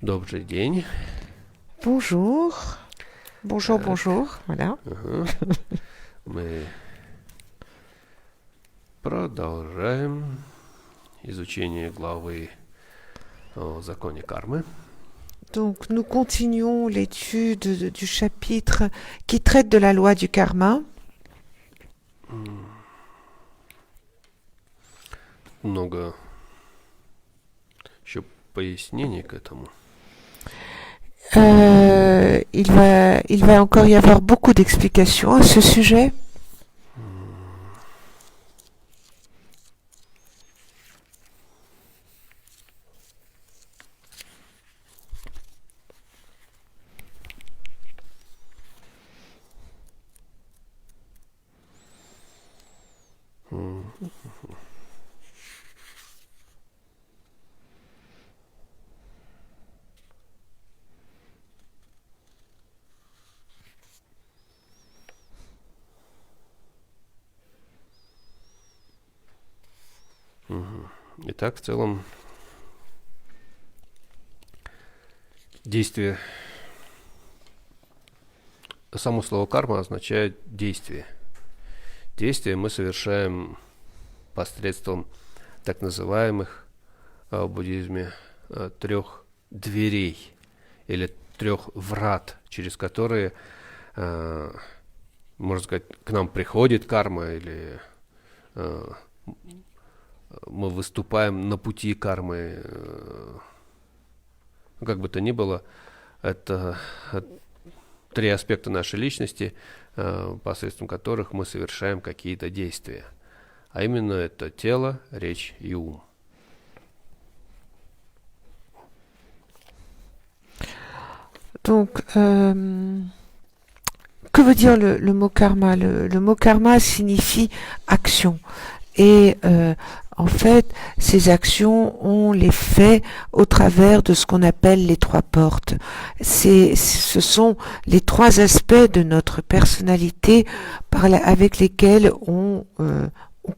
Добрый день. Bonjour, bonjour, Так, bonjour, voilà. ага. Мы продолжаем изучение главы о законе кармы. Donc nous continuons l'étude du chapitre qui traite de la loi du karma. Много еще пояснений к этому. Il va encore y avoir beaucoup d'explications à ce sujet. М. Мгм. Итак, в целом действие. Само слово карма означает действие. Действие мы совершаем посредством так называемых в буддизме трех дверей или трех врат, через которые, можно сказать, к нам приходит карма, или мы выступаем на пути кармы. Как бы то ни было, это три аспекта нашей личности, посредством которых мы совершаем какие-то действия. А именно это тело, речь и ум. Donc, que veut dire le mot karma? Le mot karma signifie action. Et en fait, ces actions, on les fait au travers de ce qu'on appelle les trois portes. Ce sont les trois aspects de notre personnalité avec lesquels on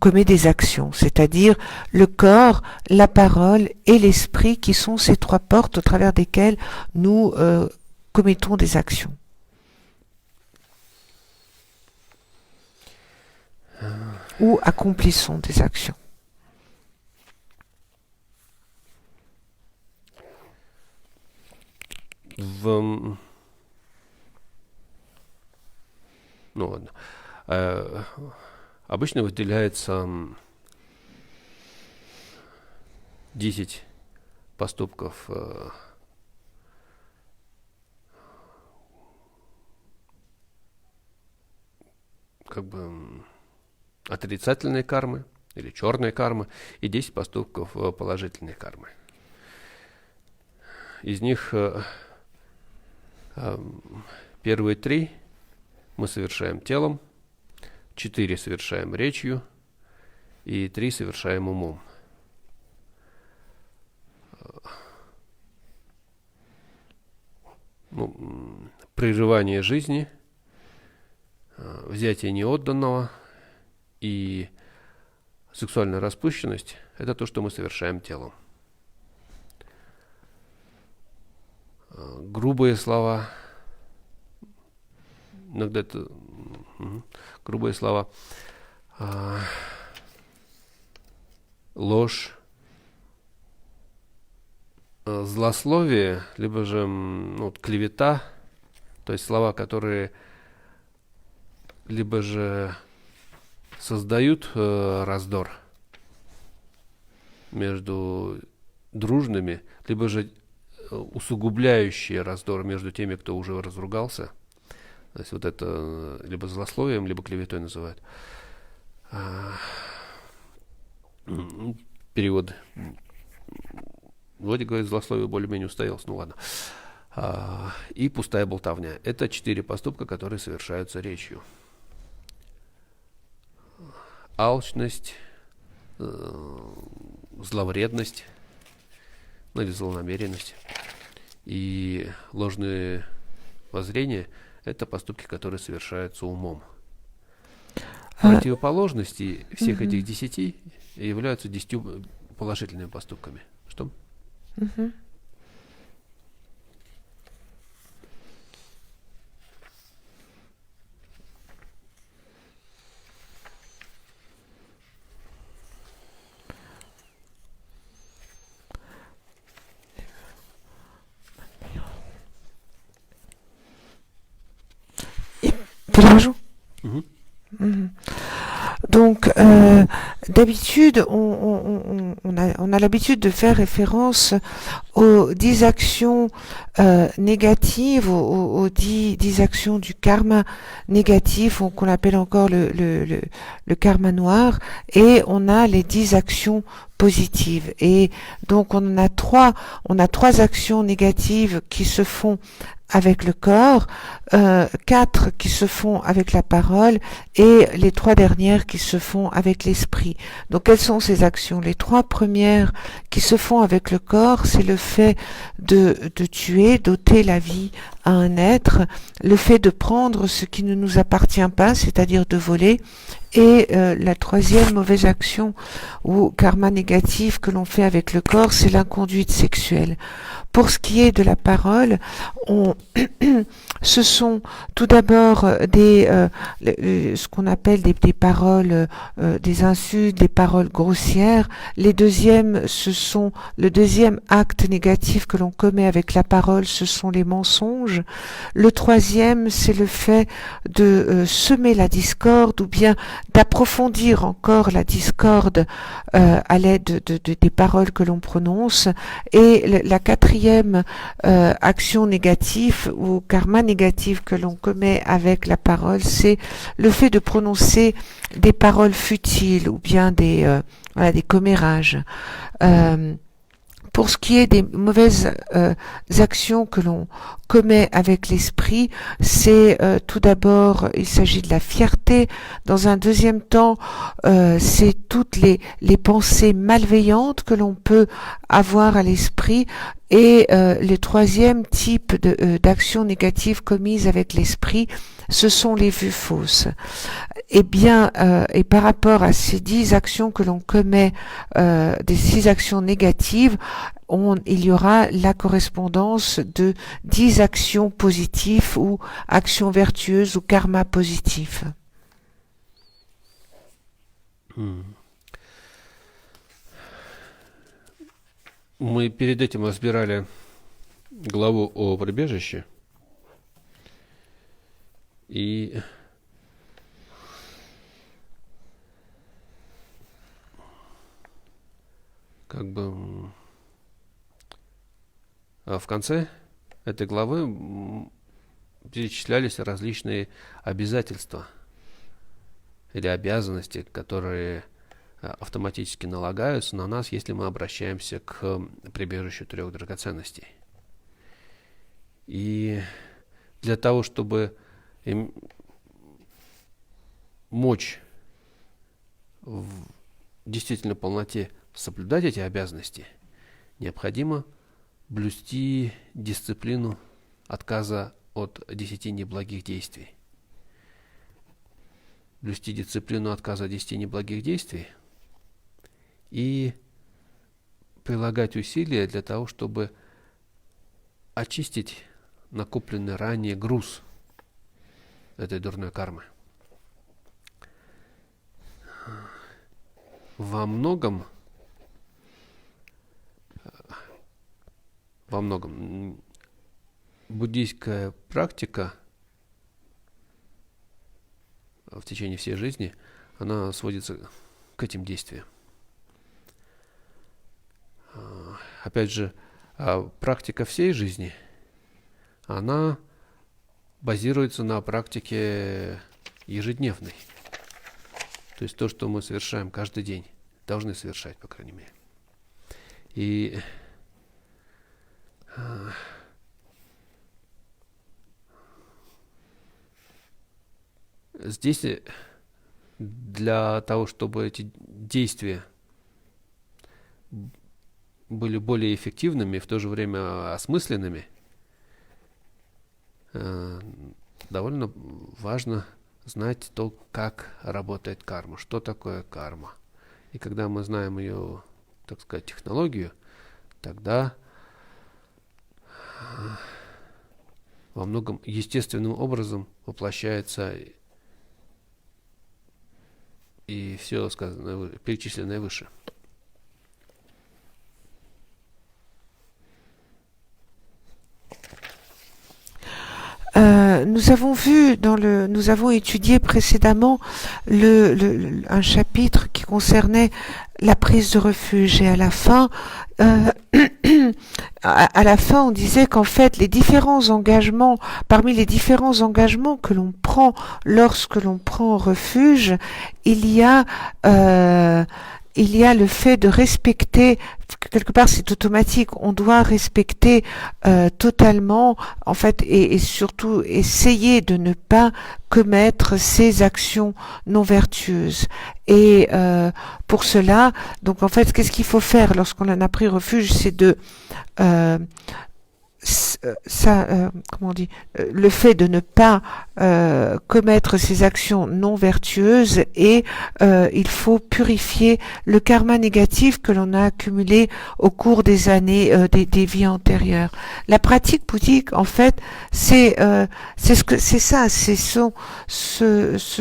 commet des actions, c'est-à-dire le corps, la parole et l'esprit qui sont ces trois portes au travers desquelles nous commettons des actions. Ou accomplissons des actions. Ну ладно. Обычно выделяется 10 поступков как бы отрицательной кармы или черной кармы и 10 поступков положительной кармы. Из них первые 3 мы совершаем телом, 4 совершаем речью и 3 совершаем умом. Прерывание жизни, взятие неотданного и сексуальная распущенность – это то, что мы совершаем телом. Грубые слова, иногда это грубые слова, ложь, злословие, либо же клевета, то есть слова, которые либо же создают раздор между дружными, либо же усугубляющие раздор между теми, кто уже разругался. То есть вот это либо злословием, либо клеветой называют. Перевод вроде говорит, злословие более-менее устоялось, ну ладно. И пустая болтовня. Это 4 поступка, которые совершаются речью. Алчность, зловредность, или злонамеренность и ложные воззрения – это поступки, которые совершаются умом. Противоположности всех этих 10 являются 10 положительными поступками. Что? Que le rajoute. Mhm. Donc, d'habitude, on a l'habitude de faire référence aux 10 actions négatives, aux 10 actions du karma négatif, qu'on appelle encore le karma noir, et on a les 10 actions positives. Et donc, on a trois actions négatives qui se font avec le corps, 4 qui se font avec la parole et les 3 dernières qui se font avec l'esprit. Donc quelles sont ces actions? Les 3 premières qui se font avec le corps, c'est le fait de tuer, d'ôter la vie à un être, le fait de prendre ce qui ne nous appartient pas, c'est-à-dire de voler, et la troisième mauvaise action ou karma négatif que l'on fait avec le corps, c'est l'inconduite sexuelle. Pour ce qui est de la parole, ce sont tout d'abord ce qu'on appelle des paroles, des insultes, des paroles grossières. Le deuxième acte négatif que l'on commet avec la parole, ce sont les mensonges. Le troisième, c'est le fait de semer la discorde ou bien d'approfondir encore la discorde à l'aide des paroles que l'on prononce. Et la quatrième action négative ou karma négatif que l'on commet avec la parole, c'est le fait de prononcer des paroles futiles ou bien des commérages. Pour ce qui est des mauvaises actions que l'on commet avec l'esprit, c'est tout d'abord, il s'agit de la fierté. Dans un deuxième temps, c'est toutes les pensées malveillantes que l'on peut avoir à l'esprit. Et le troisième type d'action négative commise avec l'esprit, ce sont les vues fausses. Eh bien, et par rapport à ces 10 actions que l'on commet, des 6 actions négatives, il y aura la correspondance de 10 actions positives ou actions vertueuses ou karma positif. Мы перед этим разбирали главу о прибежище. И как бы в конце этой главы перечислялись различные обязательства или обязанности, которые автоматически налагаются на нас, если мы обращаемся к прибежищу 3 драгоценностей. И для того, чтобы мочь в действительно полноте соблюдать эти обязанности, необходимо блюсти дисциплину отказа от 10 неблагих действий. Блюсти дисциплину отказа от 10 неблагих действий и прилагать усилия для того, чтобы очистить накопленный ранее груз этой дурной кармы. Во многом буддийская практика в течение всей жизни, она сводится к этим действиям. Опять же, практика всей жизни, она базируется на практике ежедневной. То есть то, что мы совершаем каждый день, должны совершать, по крайней мере. И здесь для того, чтобы эти действия были более эффективными и в то же время осмысленными, довольно важно знать то, как работает карма, что такое карма. И когда мы знаем ее, так сказать, технологию, тогда во многом естественным образом воплощается и все сказанное, перечисленное выше. nous avons vu nous avons étudié précédemment un chapitre qui concernait la prise de refuge et à la fin, euh, à la fin, on disait qu'en fait, parmi les différents engagements que l'on prend lorsque l'on prend refuge, il y a euh, il y a le fait de respecter, quelque part c'est automatique, on doit respecter totalement, en fait, et surtout essayer de ne pas commettre ces actions non vertueuses. Et pour cela, donc en fait, qu'est-ce qu'il faut faire lorsqu'on en a pris refuge, c'est de euh, comment on dit, le fait de ne pas commettre ces actions non vertueuses et il faut purifier le karma négatif que l'on a accumulé au cours des années des vies antérieures. La pratique bouddhique, en fait, c'est ça, ce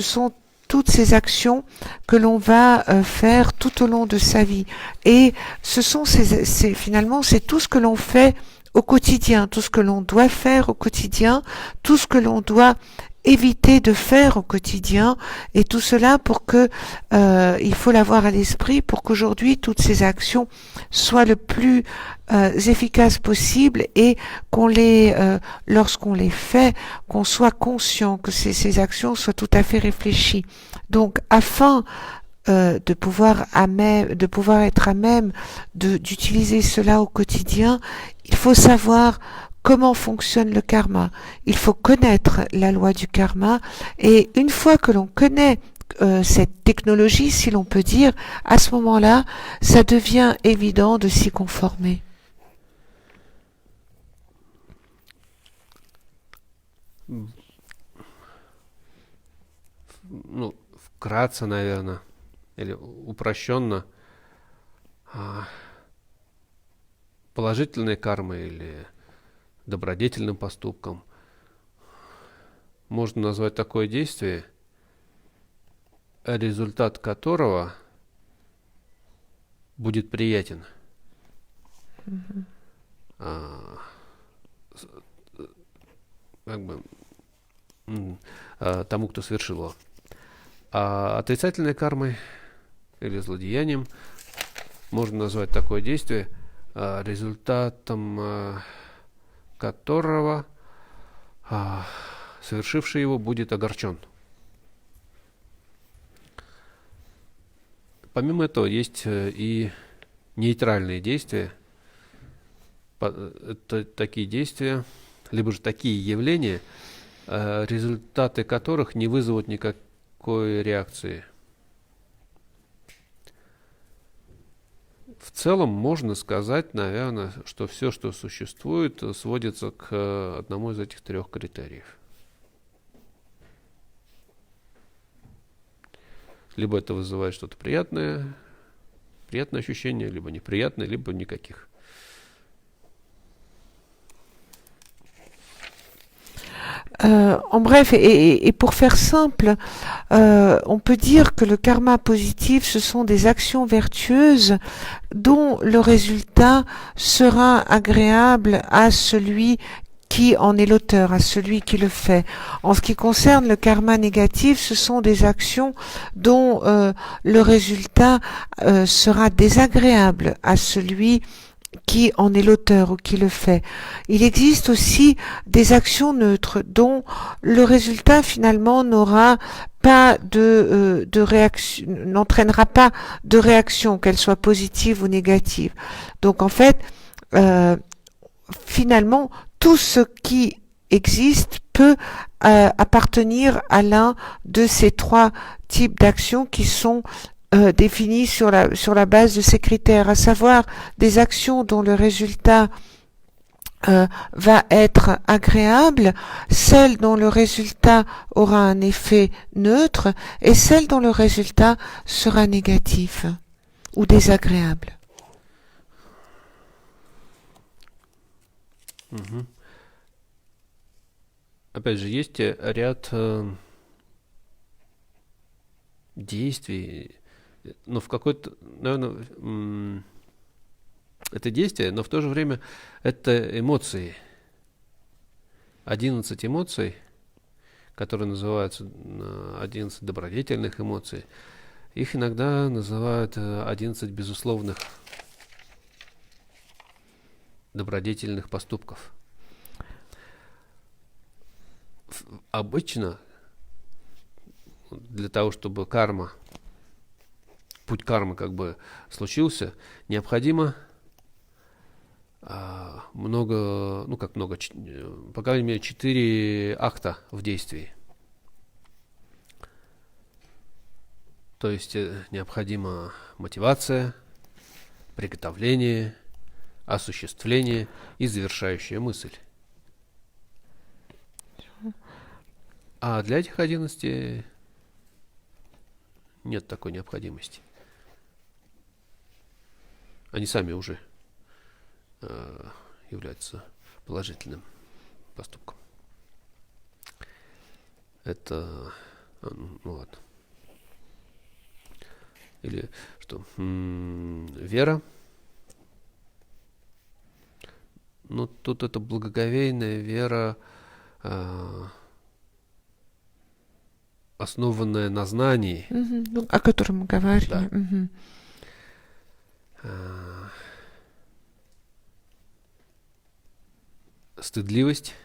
sont toutes ces actions que l'on va faire tout au long de sa vie. Et ce sont finalement, c'est tout ce que l'on fait au quotidien, tout ce que l'on doit faire au quotidien, tout ce que l'on doit éviter de faire au quotidien, et tout cela pour que il faut l'avoir à l'esprit pour qu'aujourd'hui toutes ces actions soient le plus efficaces possible et lorsqu'on les fait, qu'on soit conscient que ces actions soient tout à fait réfléchies. Donc, afin de pouvoir être à même d'utiliser cela au quotidien, il faut savoir comment fonctionne le karma. Il faut connaître la loi du karma, et une fois que l'on connaît cette technologie, si l'on peut dire, à ce moment-là, ça devient évident de s'y conformer. Ну, вкратце, наверное, или упрощенно, положительной кармой или добродетельным поступком можно назвать такое действие, результат которого будет приятен как бы тому, кто совершил его. А отрицательной кармой или злодеянием можно назвать такое действие, результатом которого совершивший его будет огорчен. Помимо этого есть и нейтральные действия. Это такие действия, либо же такие явления, результаты которых не вызовут никакой реакции. В целом можно сказать, наверное, что все, что существует, сводится к одному из этих трех критериев. Либо это вызывает что-то приятное ощущение, либо неприятное, либо никаких. En bref, et pour faire simple, on peut dire que le karma positif, ce sont des actions vertueuses dont le résultat sera agréable à celui qui en est l'auteur, à celui qui le fait. En ce qui concerne le karma négatif, ce sont des actions dont le résultat sera désagréable à celui qui en est l'auteur ou qui le fait. Il existe aussi des actions neutres dont le résultat finalement n'aura pas de réaction, n'entraînera pas de réaction, qu'elle soit positive ou négative. Donc en fait, finalement, tout ce qui existe peut appartenir à l'un de ces trois types d'actions qui sont définies sur la base de ces critères, à savoir des actions dont le résultat va être agréable, celles dont le résultat aura un effet neutre et celles dont le résultat sera négatif ou désagréable. Угу. Опять же, есть ряд действий, но в какой-то, наверное, это действие, но в то же время это эмоции. 11 эмоций, которые называются 11 добродетельных эмоций, их иногда называют 11 безусловных добродетельных поступков. Обычно для того, чтобы путь кармы как бы случился, необходимо много, по крайней мере, 4 акта в действии. То есть необходима мотивация, приготовление, осуществление и завершающая мысль. А для этих 11 нет такой необходимости. Они сами уже являются положительным поступком. Это, ладно. Или что? Вера. Ну, тут это благоговейная вера, основанная на знании. Ну, о котором мы говорили. Да. Стыдливость,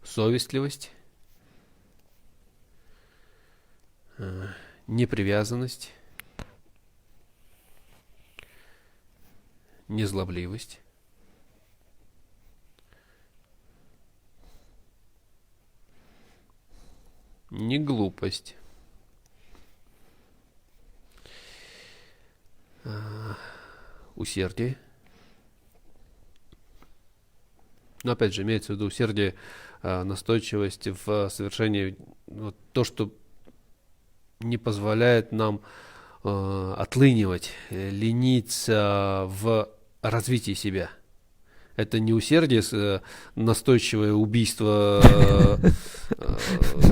совестливость, непривязанность, незлобливость, неглупость, усердие. Но опять же, имеется в виду усердие, настойчивость в совершении, то, что не позволяет нам отлынивать, лениться в развитии себя. Это не усердие, настойчивое убийство,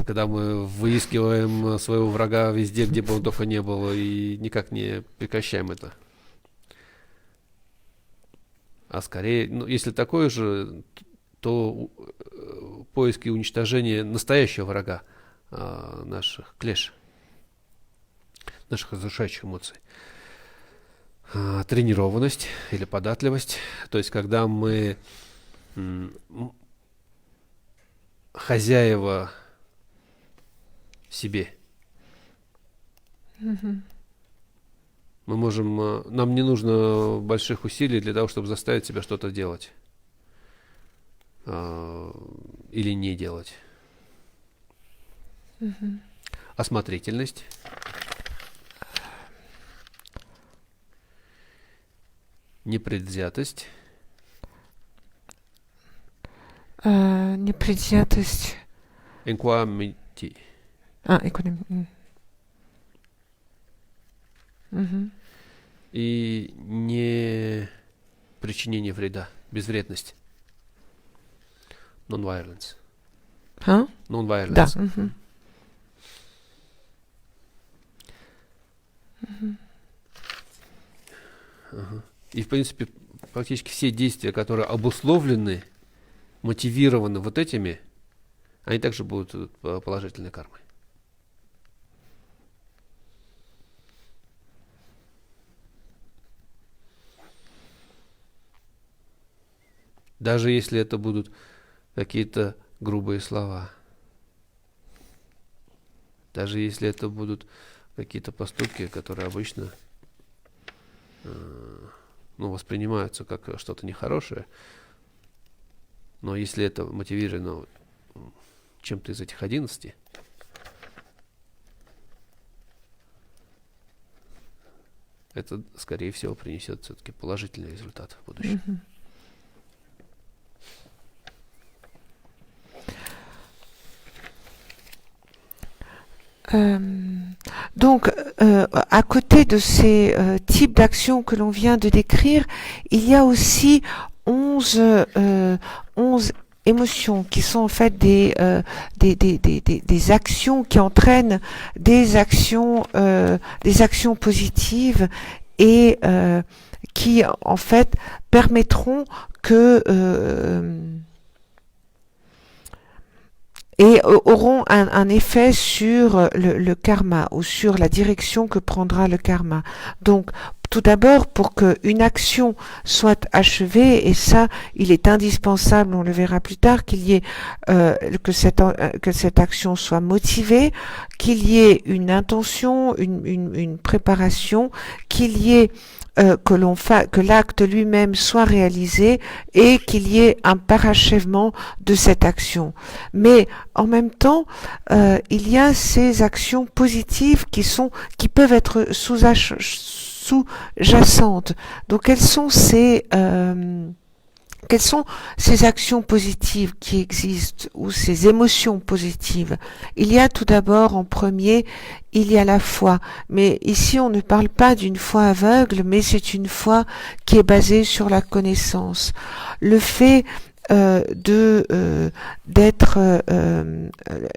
когда мы выискиваем своего врага везде, где бы он только не был, и никак не прекращаем это. А скорее, если такое же, то поиски и уничтожение настоящего врага, наших клеш, наших разрушающих эмоций. Тренированность или податливость, то есть когда мы хозяева себе. Мы можем, нам не нужно больших усилий для того, чтобы заставить себя что-то делать или не делать. Осмотрительность. Непредвзятость. Непредвзятость. Экванимити. Экванимити. И не причинение вреда, безвредность. Non-violence. Non-violence. Да. И, в принципе, практически все действия, которые обусловлены, мотивированы вот этими, они также будут положительной кармой. Даже если это будут какие-то грубые слова. Даже если это будут какие-то поступки, которые обычно воспринимаются как что-то нехорошее. Но если это мотивировано чем-то из этих 11, это, скорее всего, принесет все-таки положительный результат в будущем. Donc, à côté de ces types d'actions que l'on vient de décrire, il y a aussi 11 émotions qui sont en fait des actions qui entraînent des actions positives et qui en fait permettront que et auront un effet sur le karma ou sur la direction que prendra le karma. Donc, tout d'abord, pour qu'une action soit achevée, et ça, il est indispensable, on le verra plus tard, qu'il y ait que cette action soit motivée, qu'il y ait une intention, une préparation, qu'il y ait que l'acte lui-même soit réalisé et qu'il y ait un parachèvement de cette action. Mais en même temps, il y a ces actions positives qui peuvent être sous-jacentes. Donc quelles sont ces actions positives qui existent ou ces émotions positives? Il y a tout d'abord, en premier, il y a la foi. Mais ici, on ne parle pas d'une foi aveugle, mais c'est une foi qui est basée sur la connaissance. Le fait d'être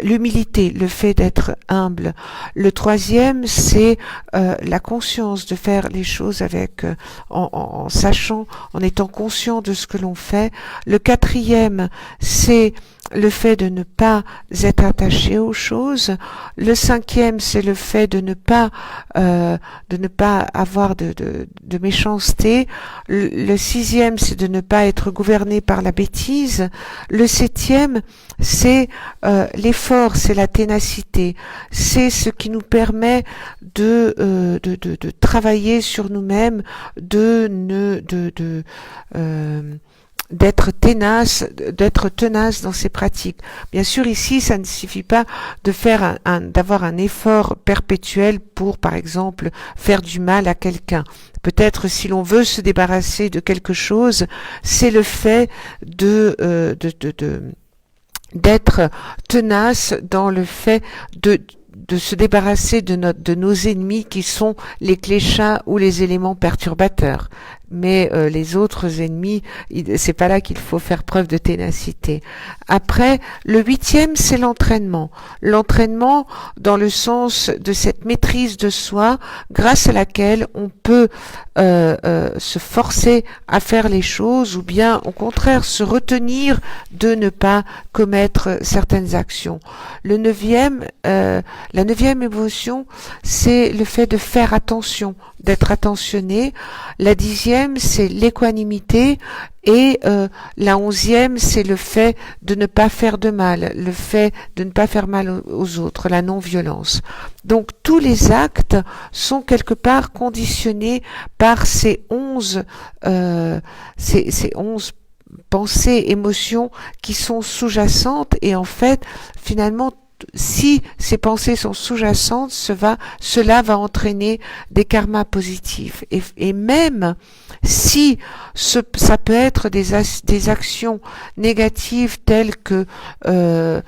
l'humilité, le fait d'être humble. Le troisième, c'est la conscience de faire les choses avec en sachant, en étant conscient de ce que l'on fait. Le quatrième, c'est le fait de ne pas être attaché aux choses. Le cinquième, c'est le fait de ne pas avoir de méchanceté. Le sixième, c'est de ne pas être gouverné par la bêtise. Le septième, c'est l'effort, c'est la ténacité. C'est ce qui nous permet de travailler sur nous-mêmes, d'être tenace dans ses pratiques. Bien sûr, ici, ça ne suffit pas de d'avoir un effort perpétuel pour, par exemple, faire du mal à quelqu'un. Peut-être, si l'on veut se débarrasser de quelque chose, c'est le fait d'être tenace dans le fait de se débarrasser de nos ennemis qui sont les cléchats ou les éléments perturbateurs. Mais les autres ennemis, c'est pas là qu'il faut faire preuve de ténacité. Après, le huitième, c'est l'entraînement. L'entraînement dans le sens de cette maîtrise de soi, grâce à laquelle on peut se forcer à faire les choses, ou bien au contraire se retenir de ne pas commettre certaines actions. La neuvième émotion, c'est le fait de faire attention, d'être attentionné. La dixième, c'est l'équanimité, et la onzième, c'est le fait de ne pas faire de mal, le fait de ne pas faire mal aux autres, la non-violence. Donc tous les actes sont quelque part conditionnés par ces 11 pensées, émotions qui sont sous-jacentes, et en fait, finalement, si ces pensées sont sous-jacentes, cela va entraîner des karmas positifs. Et même si ça peut être des actions négatives telles que je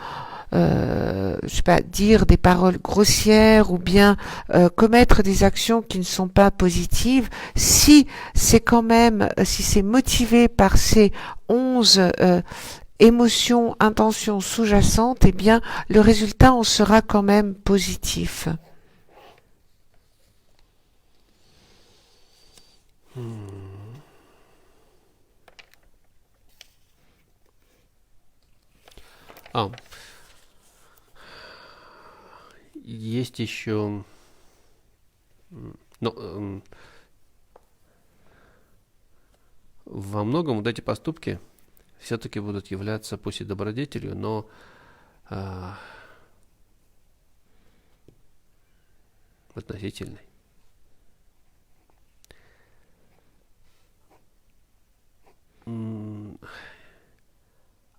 sais pas, dire des paroles grossières, ou bien commettre des actions qui ne sont pas positives, si c'est motivé par ces 11 émotions, intentions sous-jacentes, eh bien, le résultat en sera quand même positif. Есть еще, во многом вот эти поступки все-таки будут являться пусть и добродетелью, но относительной.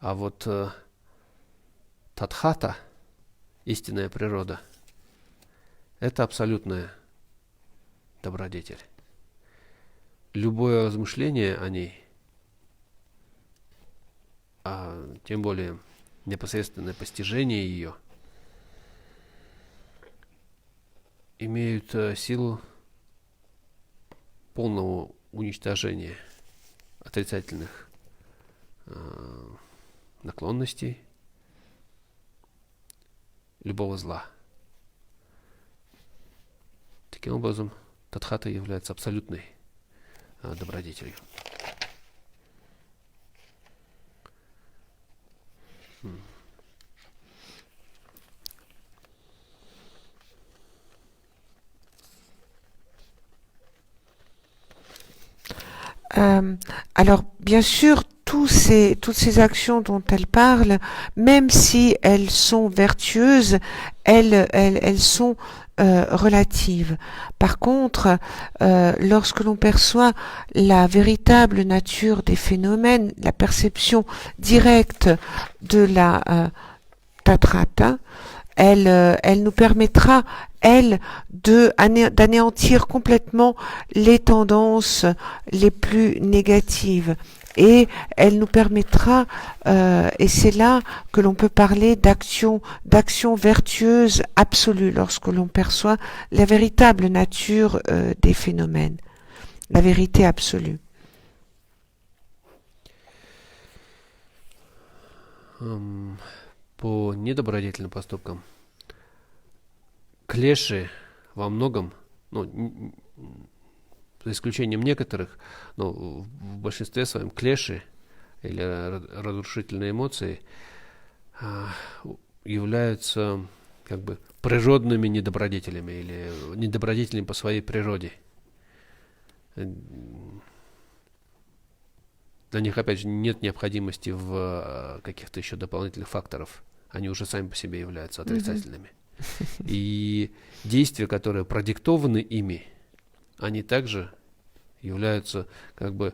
А вот тадхата, истинная природа, это абсолютная добродетель. Любое размышление о ней, а тем более непосредственное постижение ее, имеют силу полного уничтожения отрицательных наклонностей, любого зла. Таким образом, тадхата является абсолютной добродетелью. Euh, alors, bien sûr, toutes ces actions dont elle parle, même si elles sont vertueuses, elles sont relatives. Par contre, lorsque l'on perçoit la véritable nature des phénomènes, la perception directe de la tatrata, elle nous permettra, elle, d'anéantir complètement les tendances les plus négatives. Et elle nous permettra, et c'est là que l'on peut parler d'action vertueuse absolue, lorsque l'on perçoit la véritable nature des phénomènes, la vérité absolue. По недобродетельным поступкам клеши во многом, ну, за исключением некоторых, но в большинстве своем клеши или разрушительные эмоции являются как бы природными недобродетелями или недобродетелями по своей природе. Для них, опять же, нет необходимости в каких-то еще дополнительных факторов. Они уже сами по себе являются отрицательными. И действия, которые продиктованы ими, они также являются как бы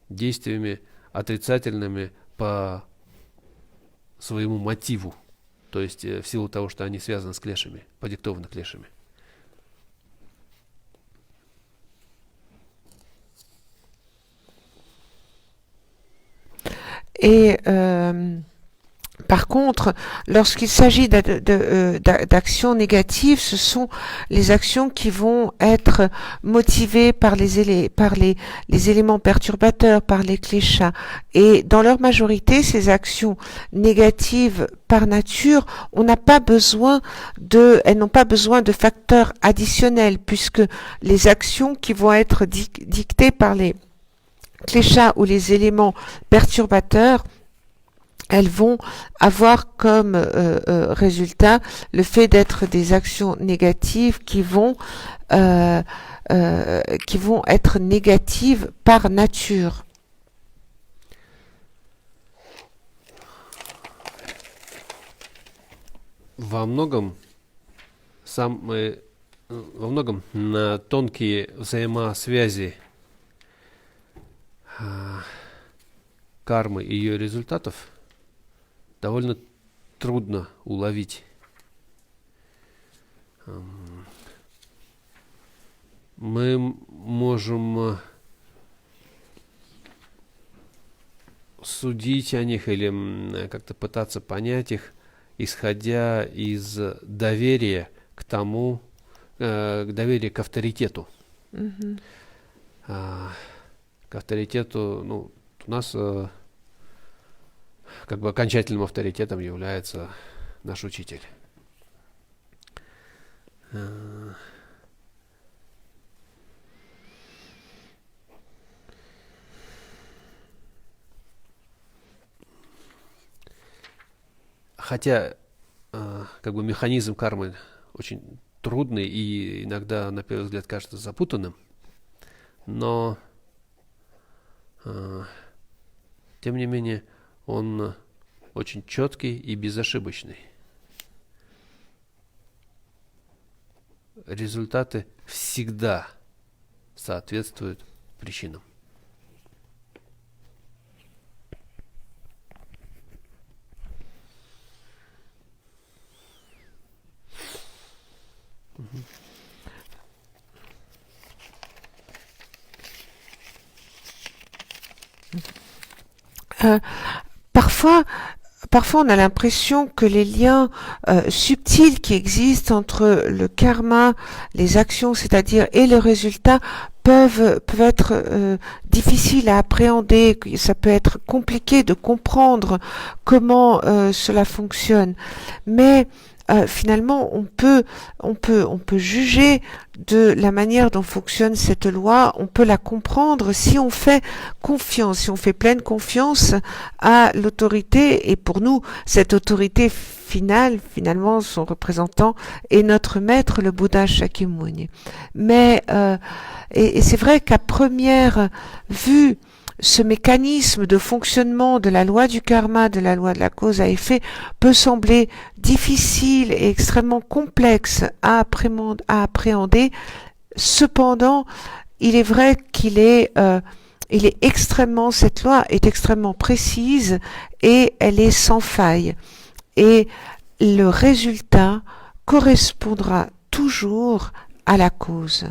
действиями отрицательными по своему мотиву. То есть в силу того, что они связаны с клешами, продиктованы клешами. Et par contre, lorsqu'il s'agit d'actions négatives, ce sont les actions qui vont être motivées par les éléments perturbateurs, par les kleshas. Et dans leur majorité, ces actions négatives par nature, elles n'ont pas besoin de facteurs additionnels, puisque les actions qui vont être dictées par les kleshas ou les éléments perturbateurs, elles vont avoir comme résultat le fait d'être des actions négatives qui vont être négatives par nature. Во многом на тонкие взаимосвязи кармы и ее результатов довольно трудно уловить. Мы можем судить о них или как-то пытаться понять их, исходя из доверия к тому, доверия к авторитету. Mm-hmm. К авторитету, ну, у нас как бы окончательным авторитетом является наш учитель. Хотя как бы механизм кармы очень трудный и иногда на первый взгляд кажется запутанным, но тем не менее он очень четкий и безошибочный. Результаты всегда соответствуют причинам. Parfois, on a l'impression que les liens subtils qui existent entre le karma, les actions, c'est-à-dire et le résultat, peuvent être difficiles à appréhender. Ça peut être compliqué de comprendre comment cela fonctionne. Mais finalement, on peut juger de la manière dont fonctionne cette loi, on peut la comprendre si on fait confiance, si on fait pleine confiance à l'autorité. Et pour nous, cette autorité finale, finalement, son représentant est notre maître, le Bouddha Shakyamuni. Mais et c'est vrai qu'à première vue, ce mécanisme de fonctionnement de la loi du karma, de la loi de la cause à effet, peut sembler difficile et extrêmement complexe à appréhender. Cependant, il est vrai cette loi est extrêmement précise et elle est sans faille. Et le résultat correspondra toujours à la cause.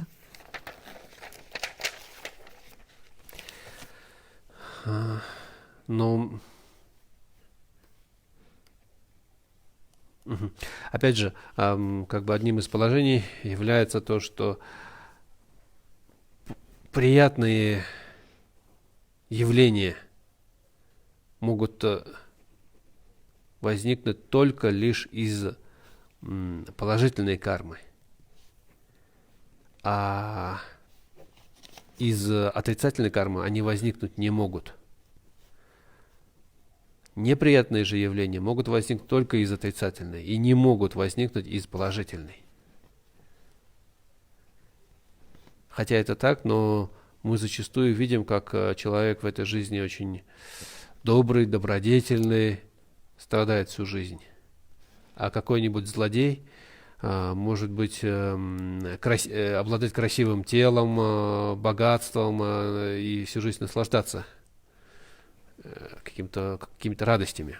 Но, опять же, как бы одним из положений является то, что приятные явления могут возникнуть только лишь из положительной кармы. А из отрицательной кармы они возникнуть не могут. Неприятные же явления могут возникнуть только из отрицательной и не могут возникнуть из положительной. Хотя это так, но мы зачастую видим, как человек в этой жизни очень добрый, добродетельный, страдает всю жизнь. А какой-нибудь злодей может быть обладать красивым телом, богатством и всю жизнь наслаждаться какими-то радостями.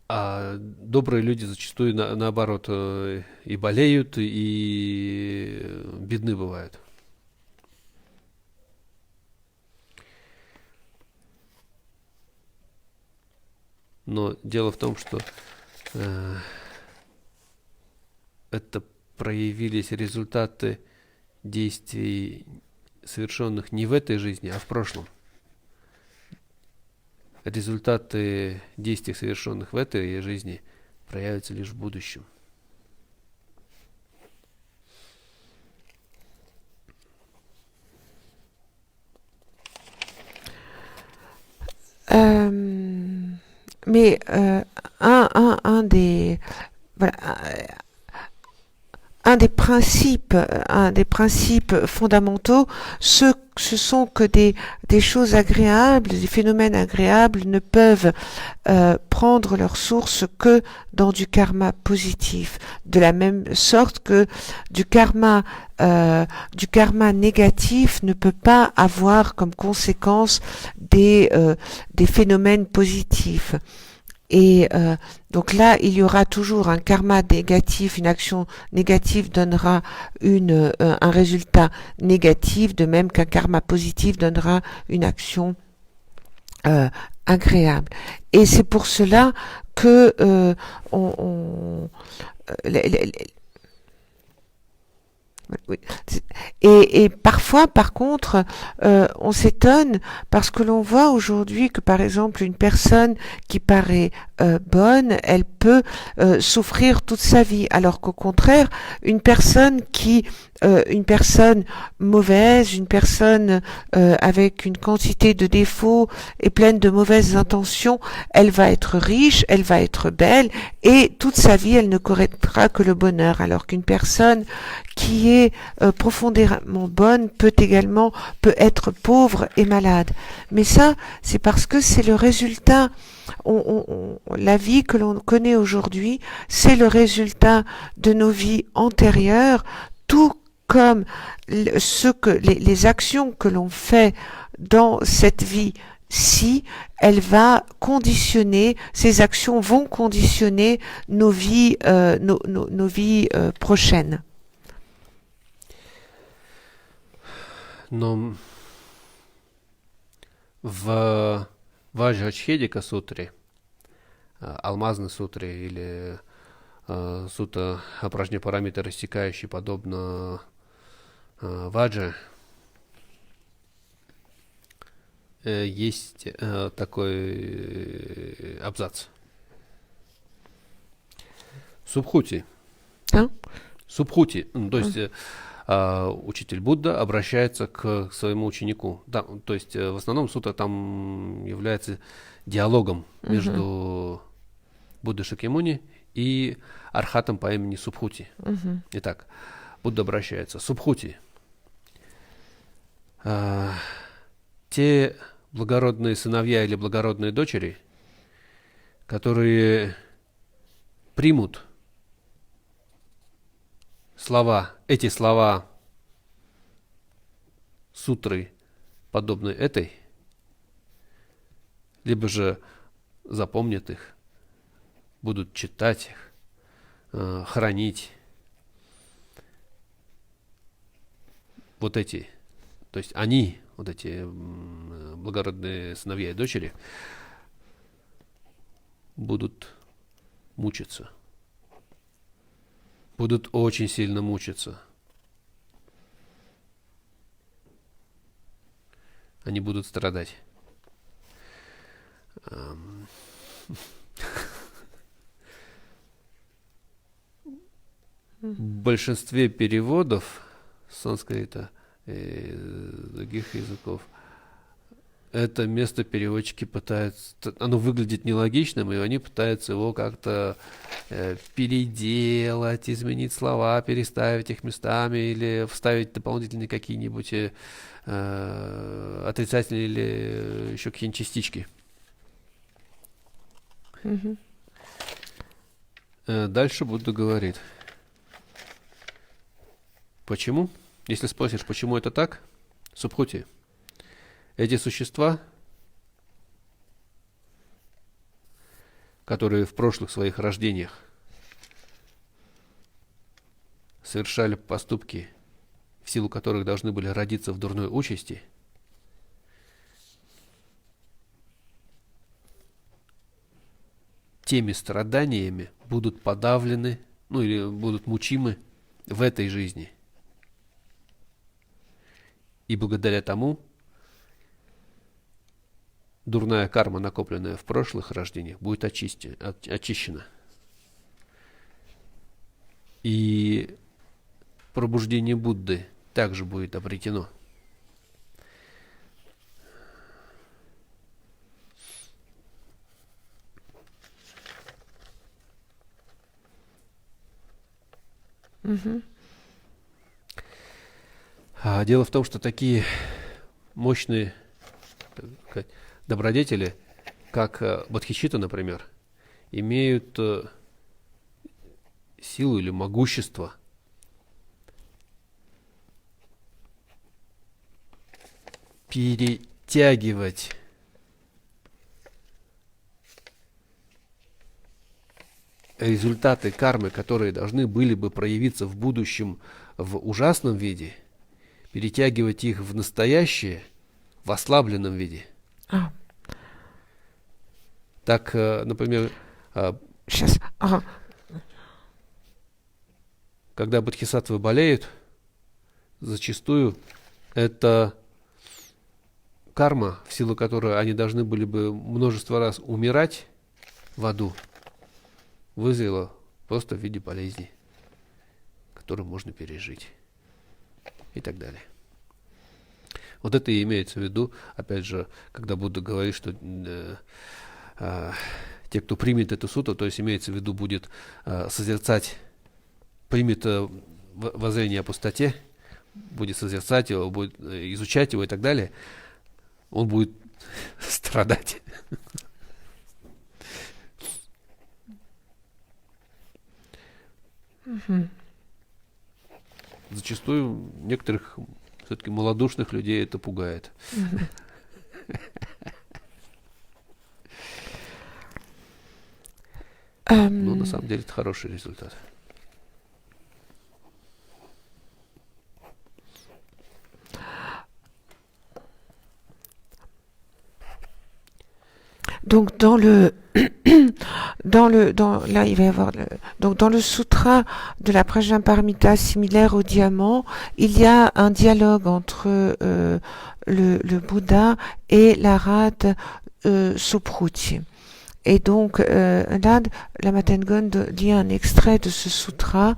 А добрые люди зачастую наоборот и болеют, и бедны бывают. Но дело в том, что это проявились результаты действий, совершенных не в этой жизни, а в прошлом. Результаты действий, совершенных в этой жизни, проявятся лишь в будущем. Mais un des voilà, un des principes fondamentaux, ce sont que des choses agréables, des phénomènes agréables ne peuvent prendre leur source que dans du karma positif, de la même sorte que du karma négatif ne peut pas avoir comme conséquence des phénomènes positifs. Et donc là, il y aura toujours un karma négatif, une action négative donnera un résultat négatif, de même qu'un karma positif donnera une action agréable. Et c'est pour cela que oui. Et parfois, par contre, on s'étonne parce que l'on voit aujourd'hui que, par exemple, une personne qui paraît bonne, elle peut souffrir toute sa vie, alors qu'au contraire, une personne mauvaise, une personne avec une quantité de défauts et pleine de mauvaises intentions, elle va être riche, elle va être belle, et toute sa vie, elle ne connaîtra que le bonheur, alors qu'une personne qui est profondément bonne peut être pauvre et malade. Mais ça, c'est parce que c'est le résultat. La vie que l'on connaît aujourd'hui, c'est le résultat de nos vies antérieures, tout comme les actions que l'on fait dans cette vie-ci, ces actions vont conditionner nos vies prochaines. Но в Ваджрачхедика сутре, алмазной сутре или сута о Пражняпарамите, рассекающей подобно Ваджа, есть такой абзац. Субхути. Hein? Субхути. То есть учитель Будда обращается к своему ученику. Да, то есть в основном сутта там является диалогом между Буддой Шакьямуни и архатом по имени Субхути. Итак, Будда обращается. Субхути. Те благородные сыновья или благородные дочери, которые примут эти слова сутры, подобные этой, либо же запомнят их, будут читать их, хранить. Вот эти, то есть они, вот эти благородные сыновья и дочери, будут мучиться. Будут очень сильно мучиться. Они будут страдать. В большинстве переводов с санскрита и других языков это место переводчики пытаются... Оно выглядит нелогичным, и они пытаются его как-то переделать, изменить слова, переставить их местами или вставить дополнительные какие-нибудь отрицательные или еще какие-нибудь частички. Дальше Будда говорит. Почему? Если спросишь, почему это так, Субхути, эти существа, которые в прошлых своих рождениях совершали поступки, в силу которых должны были родиться в дурной участи, теми страданиями будут подавлены, или будут мучимы в этой жизни. И благодаря тому дурная карма, накопленная в прошлых рождениях, будет очищена. И пробуждение Будды также будет обретено. Дело в том, что такие мощные, так сказать, добродетели, как бодхичитта, например, имеют силу или могущество перетягивать результаты кармы, которые должны были бы проявиться в будущем в ужасном виде, перетягивать их в настоящее в ослабленном виде. Так, например, когда бодхисаттвы болеют, зачастую это карма, в силу которой они должны были бы множество раз умирать в аду, вызвала просто в виде болезни, которую можно пережить. И так далее. Вот это и имеется в виду, опять же, когда Будда говорит, что те, кто примет эту сутту, то есть имеется в виду, будет созерцать, примет воззрение о пустоте, будет созерцать его, будет изучать его и так далее, он будет страдать. Зачастую некоторых все-таки малодушных людей это пугает. Но на самом деле это хороший результат. Donc là, il va y avoir donc dans le sutra de la Prajnaparamita similaire au diamant, il y a un dialogue entre le Bouddha et l'Arhat Sopruti. Et donc là, Lama Tengon lit un extrait de ce sutra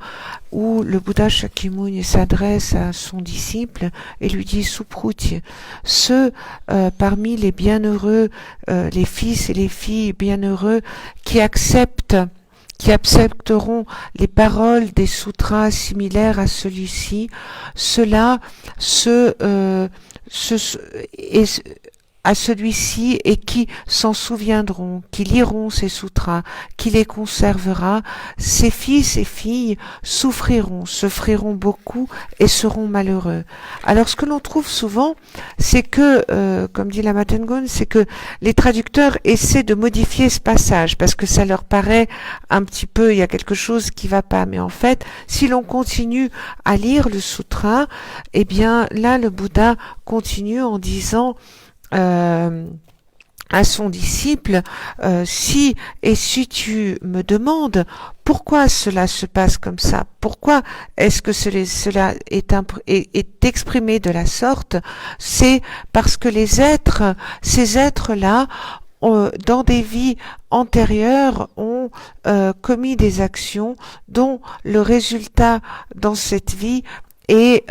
où le Bouddha Shakyamuni s'adresse à son disciple et lui dit: Supruti, ceux parmi les bienheureux, les fils et les filles bienheureux qui accepteront les paroles des sutras similaires à celui-ci, ceux-là à celui-ci et qui s'en souviendront, qui liront ces sutras, qui les conservera, ses fils et filles souffriront beaucoup et seront malheureux. Alors ce que l'on trouve souvent, c'est que, comme dit Lama Tengon, c'est que les traducteurs essaient de modifier ce passage parce que ça leur paraît un petit peu, il y a quelque chose qui va pas. Mais en fait, si l'on continue à lire le sutra, eh bien là le Bouddha continue en disant à son disciple, si tu me demandes pourquoi cela se passe comme ça, pourquoi est-ce que cela est exprimé de la sorte, c'est parce que ces êtres-là, dans des vies antérieures, ont commis des actions dont le résultat dans cette vie est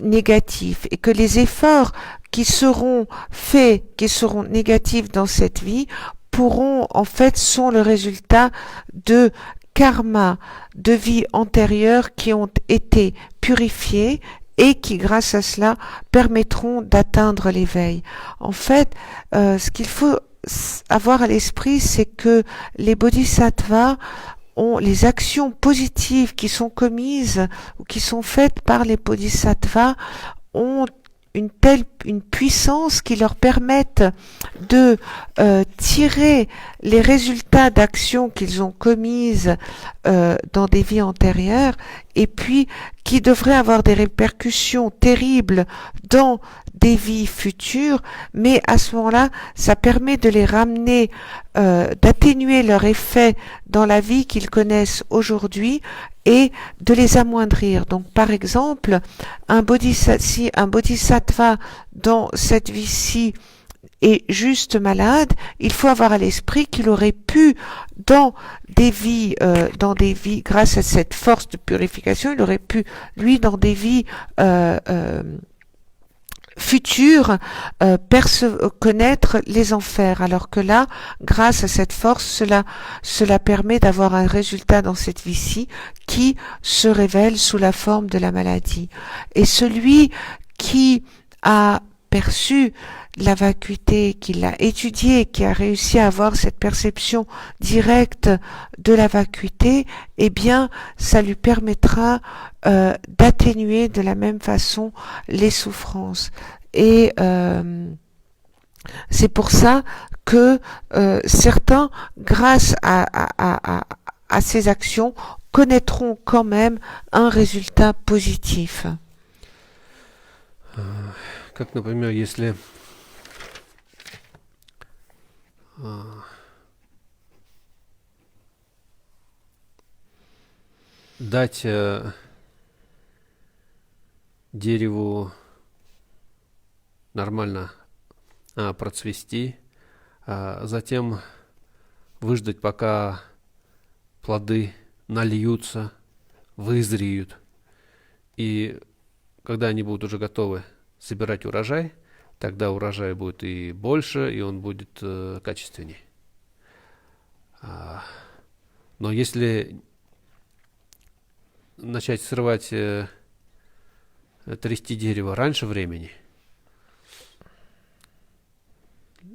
négatif, et que les efforts qui seront faits, qui seront négatifs dans cette vie, sont le résultat de karma de vie antérieure qui ont été purifiés et qui, grâce à cela, permettront d'atteindre l'éveil. En fait, ce qu'il faut avoir à l'esprit, c'est que les bodhisattvas les actions positives qui sont commises ou qui sont faites par les bodhisattvas ont une puissance qui leur permettent de tirer les résultats d'actions qu'ils ont commises dans des vies antérieures, et puis qui devraient avoir des répercussions terribles dans des vies futures, mais à ce moment-là, ça permet de les ramener, d'atténuer leur effet dans la vie qu'ils connaissent aujourd'hui et de les amoindrir. Donc, par exemple, si un bodhisattva dans cette vie-ci est juste malade, il faut avoir à l'esprit qu'il aurait pu, dans des vies, grâce à cette force de purification, il aurait pu, lui, dans des vies futures, connaître les enfers, alors que là, grâce à cette force, cela permet d'avoir un résultat dans cette vie-ci qui se révèle sous la forme de la maladie. Et celui qui a perçu la vacuité, qui l'a étudié, qui a réussi à avoir cette perception directe de la vacuité, eh bien, ça lui permettra d'atténuer de la même façon les souffrances. Et c'est pour ça que certains, grâce à ces actions, connaîtront quand même un résultat positif. Как, например, если дать дереву нормально процвести, затем выждать, пока плоды нальются, вызреют, и когда они будут уже готовы собирать урожай, тогда урожай будет и больше, и он будет качественнее. Но если начать срывать, трясти дерево раньше времени,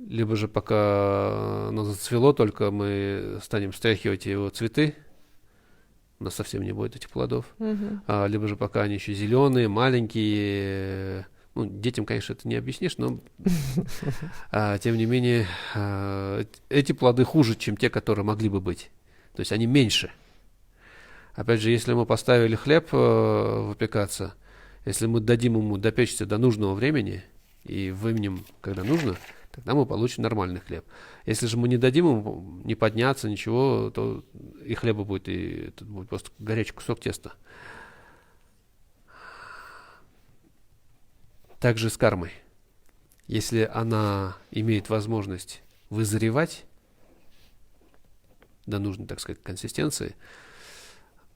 либо же пока оно зацвело, только мы станем стряхивать его цветы, у нас совсем не будет этих плодов. Либо же пока они еще зеленые, маленькие. Ну, детям, конечно, это не объяснишь, но тем не менее эти плоды хуже, чем те, которые могли бы быть. То есть они меньше. Опять же, если мы поставили хлеб выпекаться, если мы дадим ему допечься до нужного времени и вымнем, когда нужно, тогда мы получим нормальный хлеб. Если же мы не дадим ему не подняться, ничего, то и хлеба будет, и это будет просто горячий кусок теста. Также с кармой. Если она имеет возможность вызревать до нужной, так сказать, консистенции,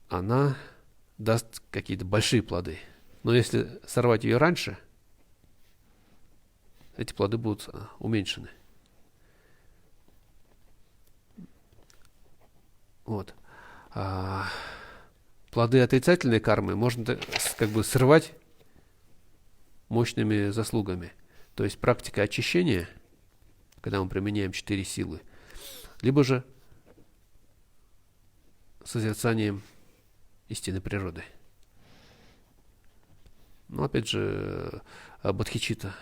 она даст какие-то большие плоды. Но если сорвать ее раньше, эти плоды будут уменьшены. Вот. Плоды отрицательной кармы можно как бы срывать мощными заслугами. То есть практика очищения, когда мы применяем 4 силы, либо же созерцанием истинной природы. Но опять же, бодхичитта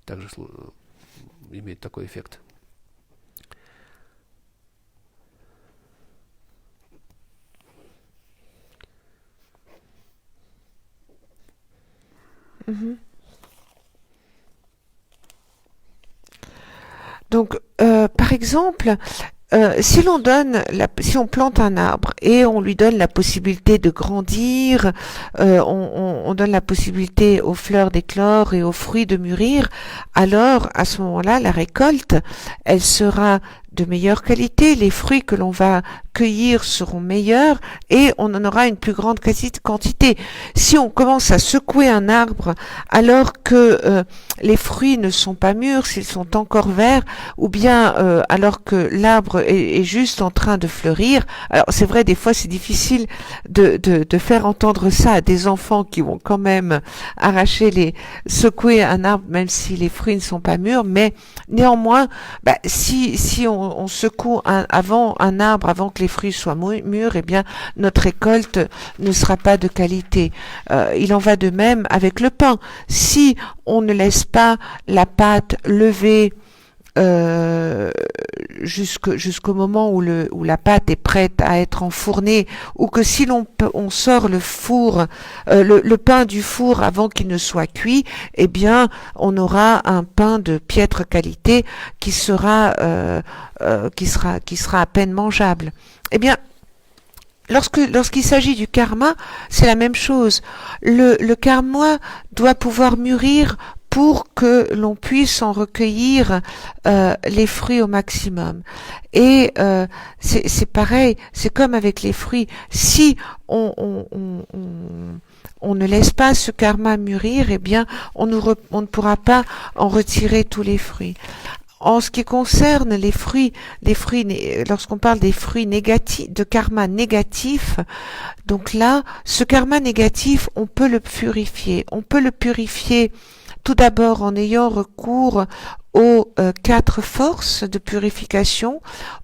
также имеет такой эффект. Donc, par exemple, si on plante un arbre et on lui donne la possibilité de grandir, on donne la possibilité aux fleurs d'éclore et aux fruits de mûrir, alors à ce moment-là, la récolte, elle sera de meilleure qualité, les fruits que l'on va cueillir seront meilleurs et on en aura une plus grande quantité. Si on commence à secouer un arbre alors que les fruits ne sont pas mûrs, s'ils sont encore verts, ou bien alors que l'arbre est juste en train de fleurir, alors c'est vrai, des fois c'est difficile de faire entendre ça à des enfants qui vont quand même secouer un arbre même si les fruits ne sont pas mûrs, mais néanmoins, si on secoue un arbre avant que les fruits soient mûrs, eh bien notre récolte ne sera pas de qualité. Il en va de même avec le pain. Si on ne laisse pas la pâte lever jusqu'au moment où la pâte est prête à être enfournée, ou que si on sort le pain du four avant qu'il ne soit cuit, eh bien on aura un pain de piètre qualité qui sera à peine mangeable. Eh bien, lorsqu'il s'agit du karma, c'est la même chose. Le karma doit pouvoir mûrir pour que l'on puisse en recueillir les fruits au maximum. Et c'est pareil, c'est comme avec les fruits. Si on ne laisse pas ce karma mûrir, eh bien on ne pourra pas en retirer tous les fruits. En ce qui concerne les fruits, lorsqu'on parle des fruits négatifs, de karma négatif, donc là, ce karma négatif, on peut le purifier. On peut le purifier tout d'abord en ayant recours aux 4 forces de purification,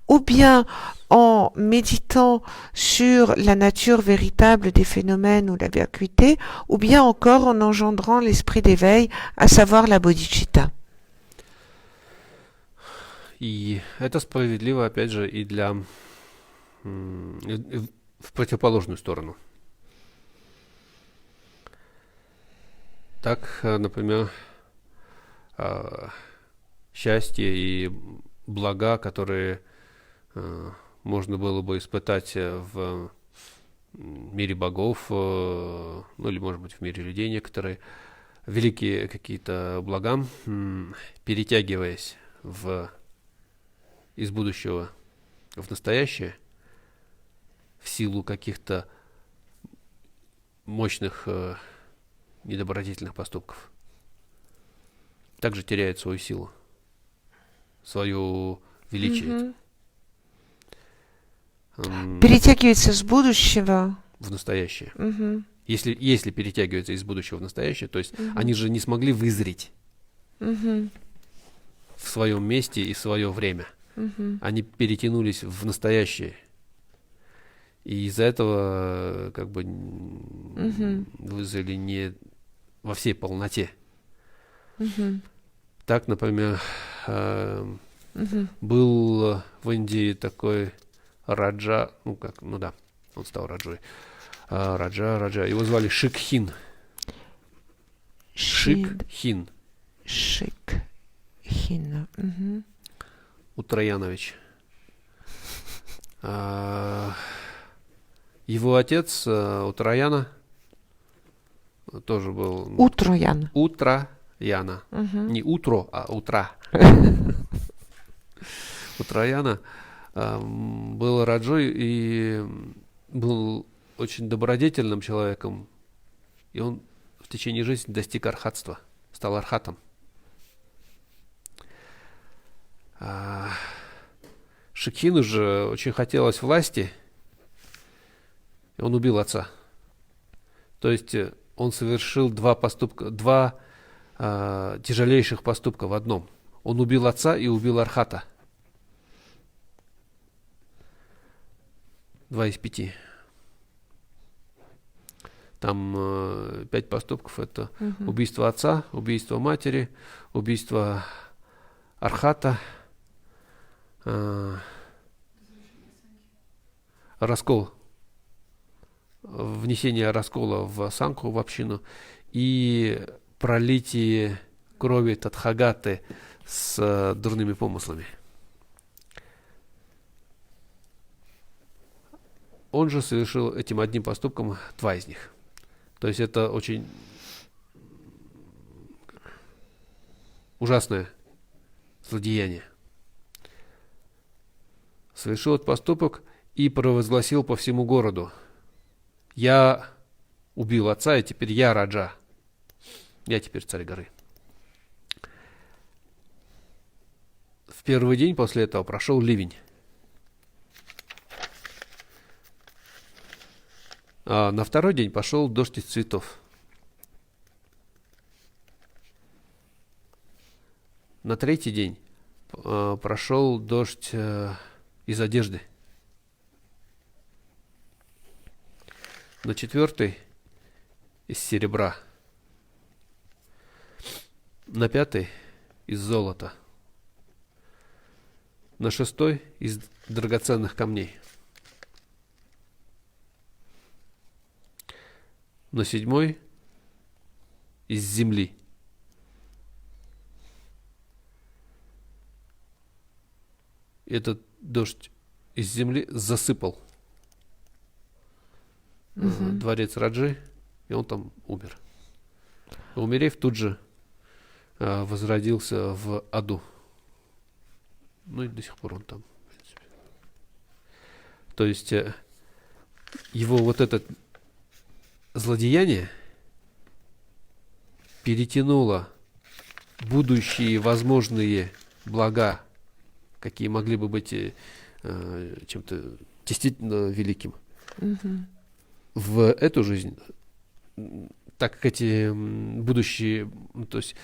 ou bien en méditant sur la nature véritable des phénomènes ou la vacuité, ou bien encore en engendrant l'esprit d'éveil, à savoir la bodhicitta. И это справедливо, опять же, и в противоположную сторону. Так, например, счастье и блага, которые можно было бы испытать в мире богов, ну или, может быть, в мире людей некоторые, великие какие-то блага, перетягиваясь из будущего в настоящее, в силу каких-то мощных недобродетельных поступков, также теряет свою силу, свое величие. Перетягивается с будущего в настоящее. Если перетягивается из будущего в настоящее, то есть они же не смогли вызреть в своем месте и свое время. Они перетянулись в настоящее. И из-за этого как бы вызрели не во всей полноте. Так, например, был в Индии такой Раджа, он стал Раджой. Раджа, его звали Шикхин. Шикхин. Shikhin. Утраянович. Его отец Утраяна тоже был... Утраян. Утраяна. Не утро, а утра. Утраяна был раджой и был очень добродетельным человеком. И он в течение жизни достиг архатства, стал архатом. Шикхину же очень хотелось власти, и он убил отца. То есть он совершил два тяжелейших поступка в одном. Он убил отца и убил архата. 2 из 5. Там 5 поступков. Это убийство отца, убийство матери, убийство архата, раскол, внесение раскола в санху, в общину, и пролитие крови Тадхагаты с дурными помыслами. Он же совершил этим одним поступком 2 из них. То есть это очень ужасное злодеяние. Совершил этот поступок и провозгласил по всему городу: я убил отца, и теперь я раджа. Я теперь царь горы. В первый день после этого прошел ливень. А на второй день пошел дождь из цветов. На третий день прошел дождь из одежды. На четвертый из серебра. На пятый из золота. На шестой из драгоценных камней. На седьмой из земли. Этот дождь из земли засыпал дворец Раджи, и он там умер. Умерев, тут же возродился в аду. Ну и до сих пор он там, в принципе. То есть его вот это злодеяние перетянуло будущие возможные блага, какие могли бы быть чем-то действительно великим, в эту жизнь, так как эти будущие, то есть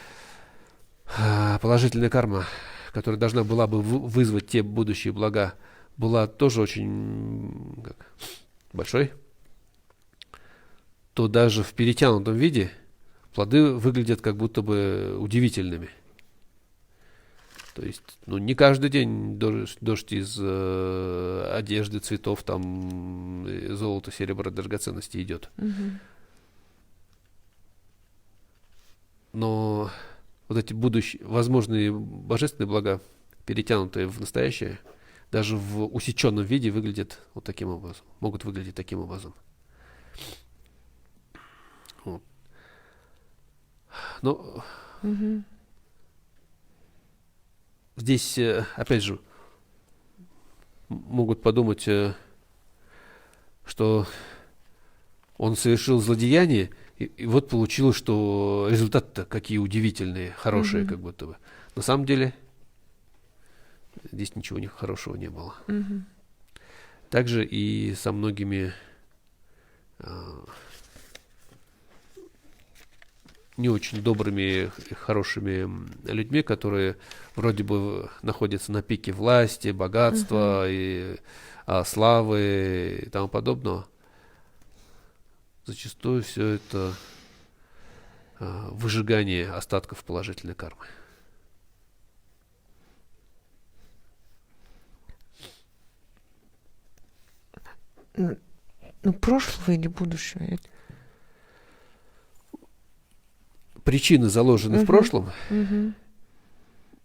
положительная карма, которая должна была бы вызвать те будущие блага, была тоже очень большой, то даже в перетянутом виде плоды выглядят как будто бы удивительными. То есть, не каждый день дождь из одежды, цветов, там, золота, серебра, драгоценностей идет. Но вот эти будущие, возможные божественные блага, перетянутые в настоящее, даже в усеченном виде выглядят вот таким образом, могут выглядеть таким образом. Вот. Но здесь, опять же, могут подумать, что он совершил злодеяние, и вот получилось, что результаты-то какие удивительные, хорошие, как будто бы. На самом деле, здесь ничего хорошего не было. Также и со многими не очень добрыми, хорошими людьми, которые вроде бы находятся на пике власти, богатства и славы и тому подобного. Зачастую все это выжигание остатков положительной кармы. Прошлого или будущего? Причины заложены в прошлом,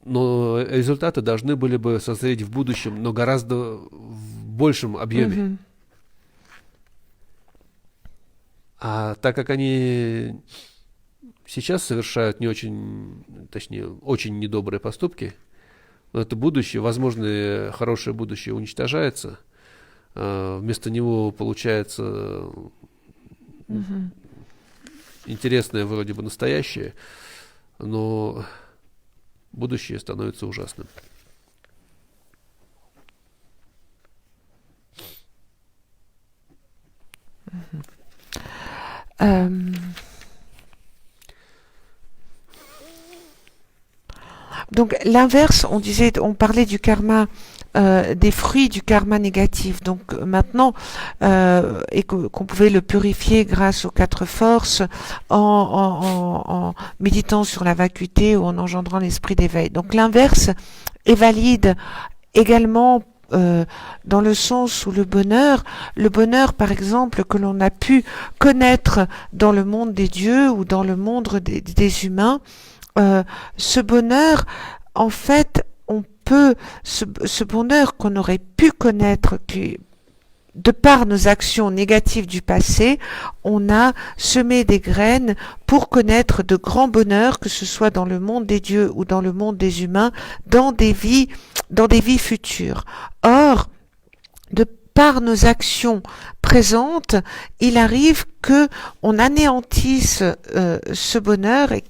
но результаты должны были бы созреть в будущем, но гораздо в большем объеме. Mhm. А так как они сейчас совершают не очень, точнее, очень недобрые поступки, это будущее, возможно, хорошее будущее уничтожается, вместо него получается Mhm. интересное вроде бы настоящее, но будущее становится ужасным. Euh, Donc l'inverse, on parlait du karma, des fruits du karma négatif. Donc maintenant, et qu'on pouvait le purifier grâce aux 4 forces en méditant sur la vacuité ou en engendrant l'esprit d'éveil. Donc l'inverse est valide également dans le sens où le bonheur par exemple que l'on a pu connaître dans le monde des dieux ou dans le monde des humains, ce bonheur, en fait, on peut, ce bonheur qu'on aurait pu connaître, de par nos actions négatives du passé, on a semé des graines pour connaître de grands bonheurs, que ce soit dans le monde des dieux ou dans le monde des humains, dans des vies futures. Or, de par nos actions présentes, il arrive que on anéantisse ce bonheur et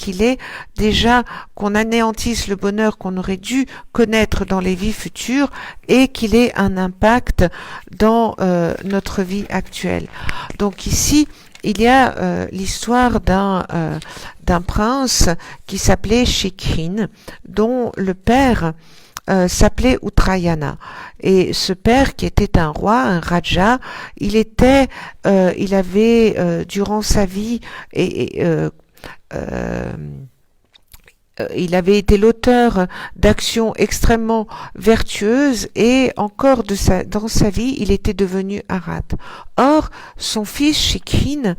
qu'on anéantisse le bonheur qu'on aurait dû connaître dans les vies futures et qu'il ait un impact dans notre vie actuelle. Donc ici, il y a l'histoire d'un prince qui s'appelait Shikrin, dont le père s'appelait Uttrayana. Et ce père, qui était un roi, un raja, il avait durant sa vie il avait été l'auteur d'actions extrêmement vertueuses et encore dans sa vie, il était devenu arat. Or, son fils Shikrin,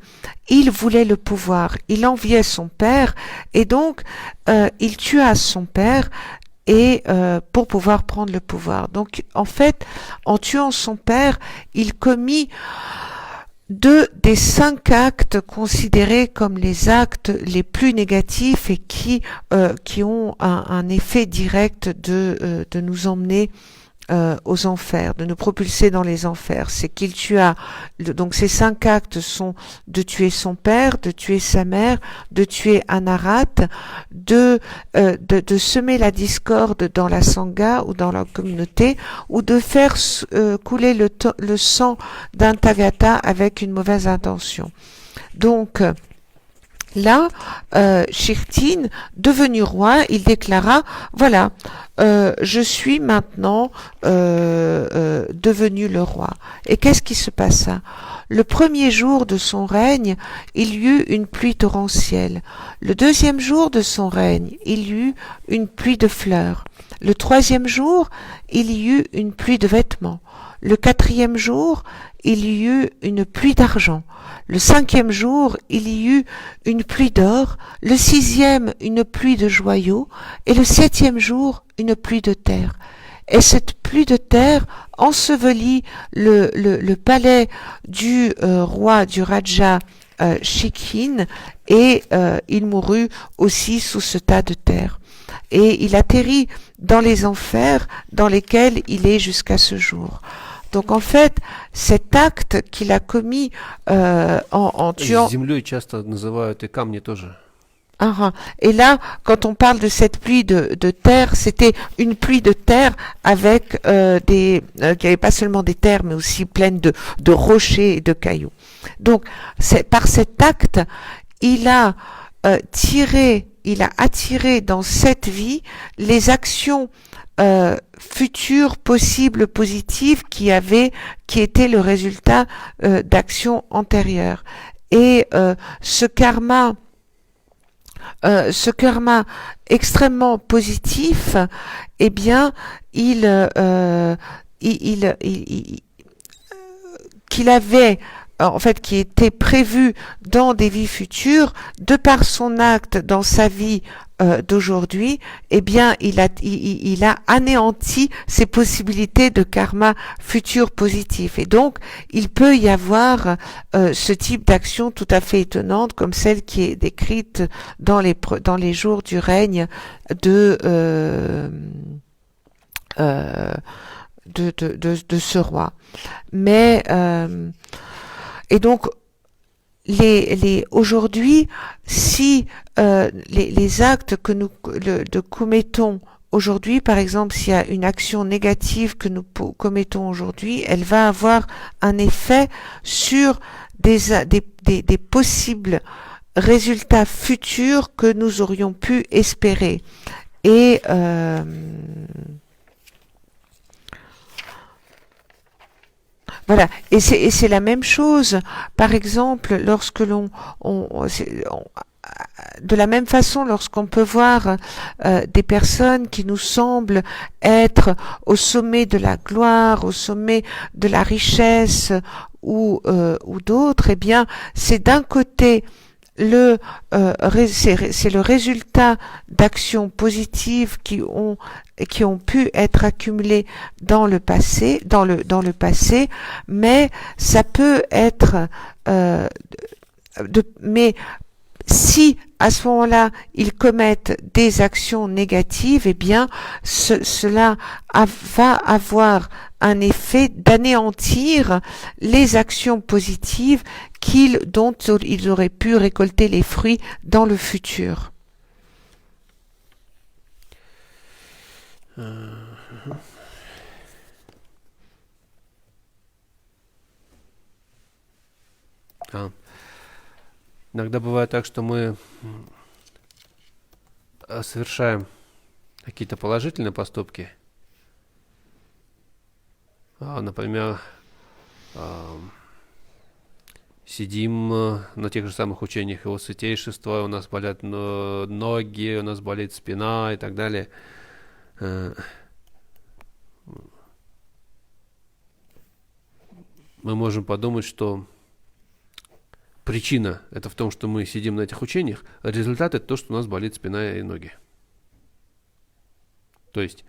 il voulait le pouvoir, il enviait son père et donc il tua son père et pour pouvoir prendre le pouvoir. Donc, en fait, en tuant son père, il commit 2 des 5 actes considérés comme les actes les plus négatifs et qui ont un effet direct de nous emmener aux enfers, de nous propulser dans les enfers. C'est qu'il tua, donc ces 5 actes sont de tuer son père, de tuer sa mère, de tuer un arat, de semer la discorde dans la sangha ou dans la communauté, ou de faire couler le sang d'un Tathagata avec une mauvaise intention. Donc, là, Shikrin, devenu roi, il déclara, voilà, je suis maintenant devenu le roi. Et qu'est-ce qui se passa? Le premier jour de son règne, il y eut une pluie torrentielle. Le deuxième jour de son règne, il y eut une pluie de fleurs. Le troisième jour, il y eut une pluie de vêtements. Le quatrième jour, il y eut une pluie d'argent. Le 5e jour, il y eut une pluie d'or. Le 6e, une pluie de joyaux. Et le 7e jour, une pluie de terre. Et cette pluie de terre ensevelit le palais du roi, du Raja Shikrin, et il mourut aussi sous ce tas de terre. Et il atterrit dans les enfers dans lesquels il est jusqu'à ce jour. Donc en fait, cet acte qu'il a commis en tuant... Землей часто называют и камни тоже. Et là, quand on parle de cette pluie de terre, c'était une pluie de terre avec qui avait pas seulement des terres, mais aussi pleine de rochers et de cailloux. Donc, par cet acte, il a attiré dans cette vie les actions futures, possibles, positives, qui étaient le résultat d'actions antérieures. Et ce karma extrêmement positif, eh bien, qu'il avait, en fait, qui était prévu dans des vies futures, de par son acte dans sa vie d'aujourd'hui, eh bien, il a anéanti ses possibilités de karma futur positif. Et donc, il peut y avoir ce type d'action tout à fait étonnante, comme celle qui est décrite dans les jours du règne de ce roi. Mais et donc aujourd'hui, si les actes que nous commettons aujourd'hui, par exemple, s'il y a une action négative que nous commettons aujourd'hui, elle va avoir un effet sur des possibles résultats futurs que nous aurions pu espérer. Et voilà, et c'est la même chose. Par exemple, lorsque de la même façon, lorsqu'on peut voir des personnes qui nous semblent être au sommet de la gloire, au sommet de la richesse ou d'autres, eh bien, c'est d'un côté c'est le résultat d'actions positives qui ont pu être accumulées dans le passé, mais ça peut être mais si à ce moment-là ils commettent des actions négatives, eh bien cela va avoir un effet d'anéantir les actions positives dont ils auraient pu récolter les fruits dans le futur. Иногда бывает так, что мы совершаем какие-то положительные поступки. Например, сидим на тех же самых учениях Его Святейшества, у нас болят ноги, у нас болит спина и так далее. Мы можем подумать, что причина это в том, что мы сидим на этих учениях, а результат это то, что у нас болит спина и ноги. То есть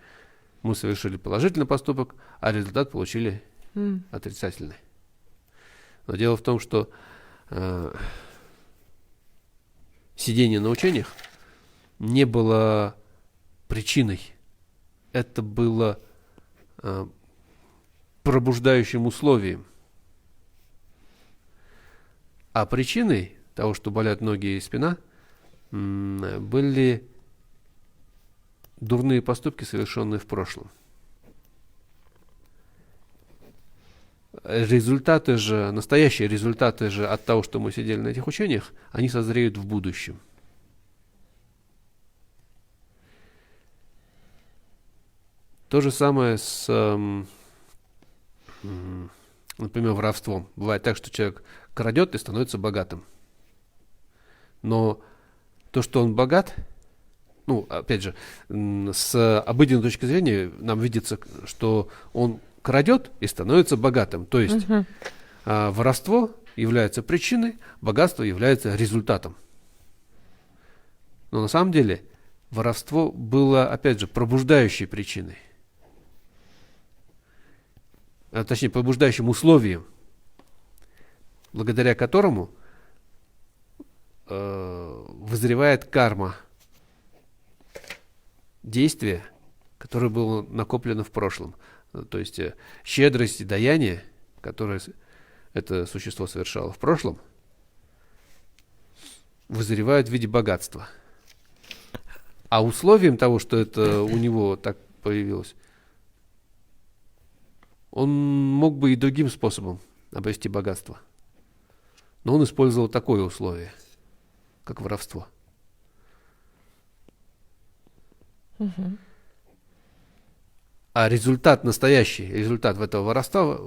мы совершили положительный поступок, а результат получили отрицательный. Но дело в том, что сидение на учениях не было причиной. Это было пробуждающим условием. А причиной того, что болят ноги и спина, были дурные поступки, совершенные в прошлом. Результаты же, настоящие результаты же от того, что мы сидели на этих учениях, они созреют в будущем. То же самое с, например, воровством. Бывает так, что человек крадет и становится богатым. Но то, что он богат, опять же, с обыденной точки зрения нам видится, что он крадет и становится богатым. То есть воровство является причиной, богатство является результатом. Но на самом деле воровство было, опять же, пробуждающей причиной. Точнее, побуждающим условием, благодаря которому вызревает карма, действие, которое было накоплено в прошлом. То есть щедрость и даяние, которое это существо совершало в прошлом, вызревают в виде богатства. А условием того, что это у него так появилось, он мог бы и другим способом обрести богатство. Но он использовал такое условие, как воровство. А результат, настоящий результат этого воровства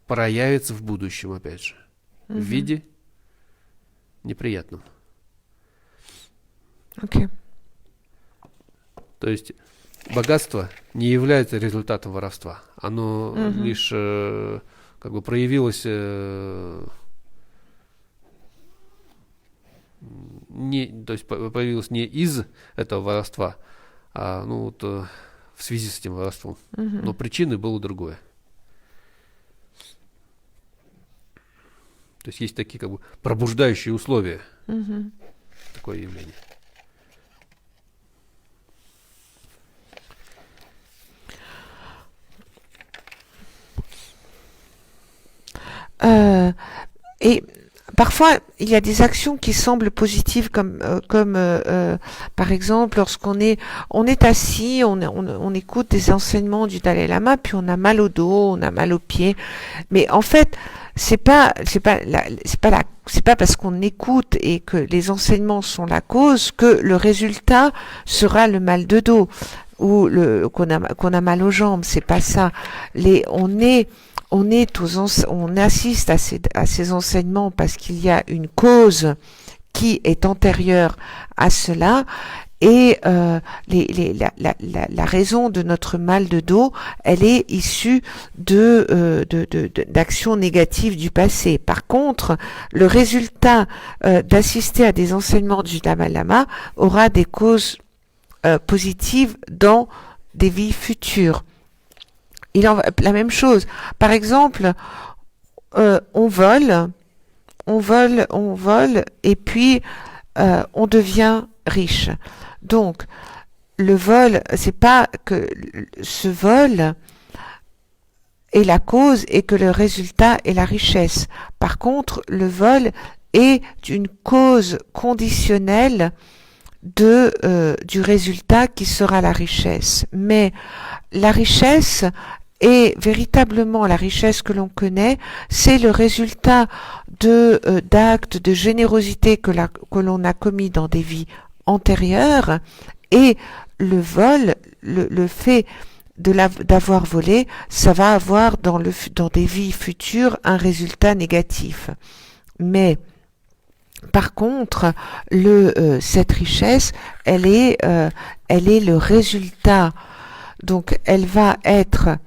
проявится в будущем, опять же, в виде неприятном. Okay. То есть богатство не является результатом воровства. Оно лишь то есть появилось не из этого воровства, а в связи с этим воровством. Но причиной было другое. То есть есть такие как бы пробуждающие условия. Такое явление. Et parfois, il y a des actions qui semblent positives, comme par exemple lorsqu'on est assis, on écoute des enseignements du Dalai Lama, puis on a mal au dos, on a mal aux pieds. Mais en fait, c'est pas parce qu'on écoute et que les enseignements sont la cause que le résultat sera le mal de dos ou qu'on a mal aux jambes. C'est pas ça. On assiste à ces enseignements parce qu'il y a une cause qui est antérieure à cela, et la raison de notre mal de dos, elle est issue d'actions négatives du passé. Par contre, le résultat d'assister à des enseignements du Dalai Lama aura des causes positives dans des vies futures. Il en va la même chose. Par exemple, on vole, et puis on devient riche. Donc, le vol, c'est pas que ce vol est la cause et que le résultat est la richesse. Par contre, le vol est une cause conditionnelle du résultat qui sera la richesse. Mais la richesse, et véritablement la richesse que l'on connaît, c'est le résultat d'actes de générosité que l'on a commis dans des vies antérieures, et le vol, le fait d'avoir volé, ça va avoir dans des vies futures un résultat négatif. Mais par contre, cette richesse, elle est le résultat. Donc, elle va être,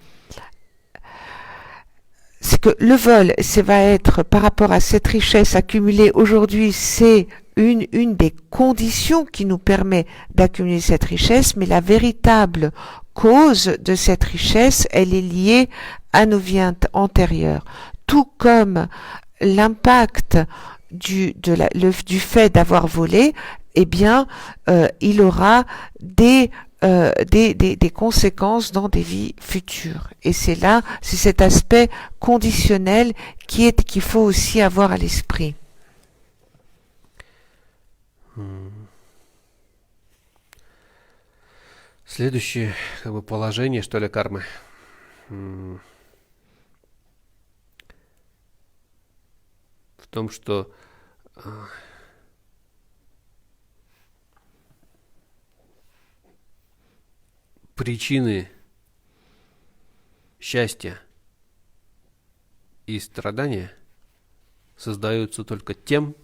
c'est que le vol, ça va être par rapport à cette richesse accumulée aujourd'hui, c'est une des conditions qui nous permet d'accumuler cette richesse, mais la véritable cause de cette richesse, elle est liée à nos vies antérieures. Tout comme l'impact du fait d'avoir volé, eh bien, il aura des conséquences dans des vies futures. Et c'est cet aspect conditionnel qu'il faut aussi avoir à l'esprit. Следующее положение, что ли, кармы. В том, что причины счастья и страдания создаются только тем,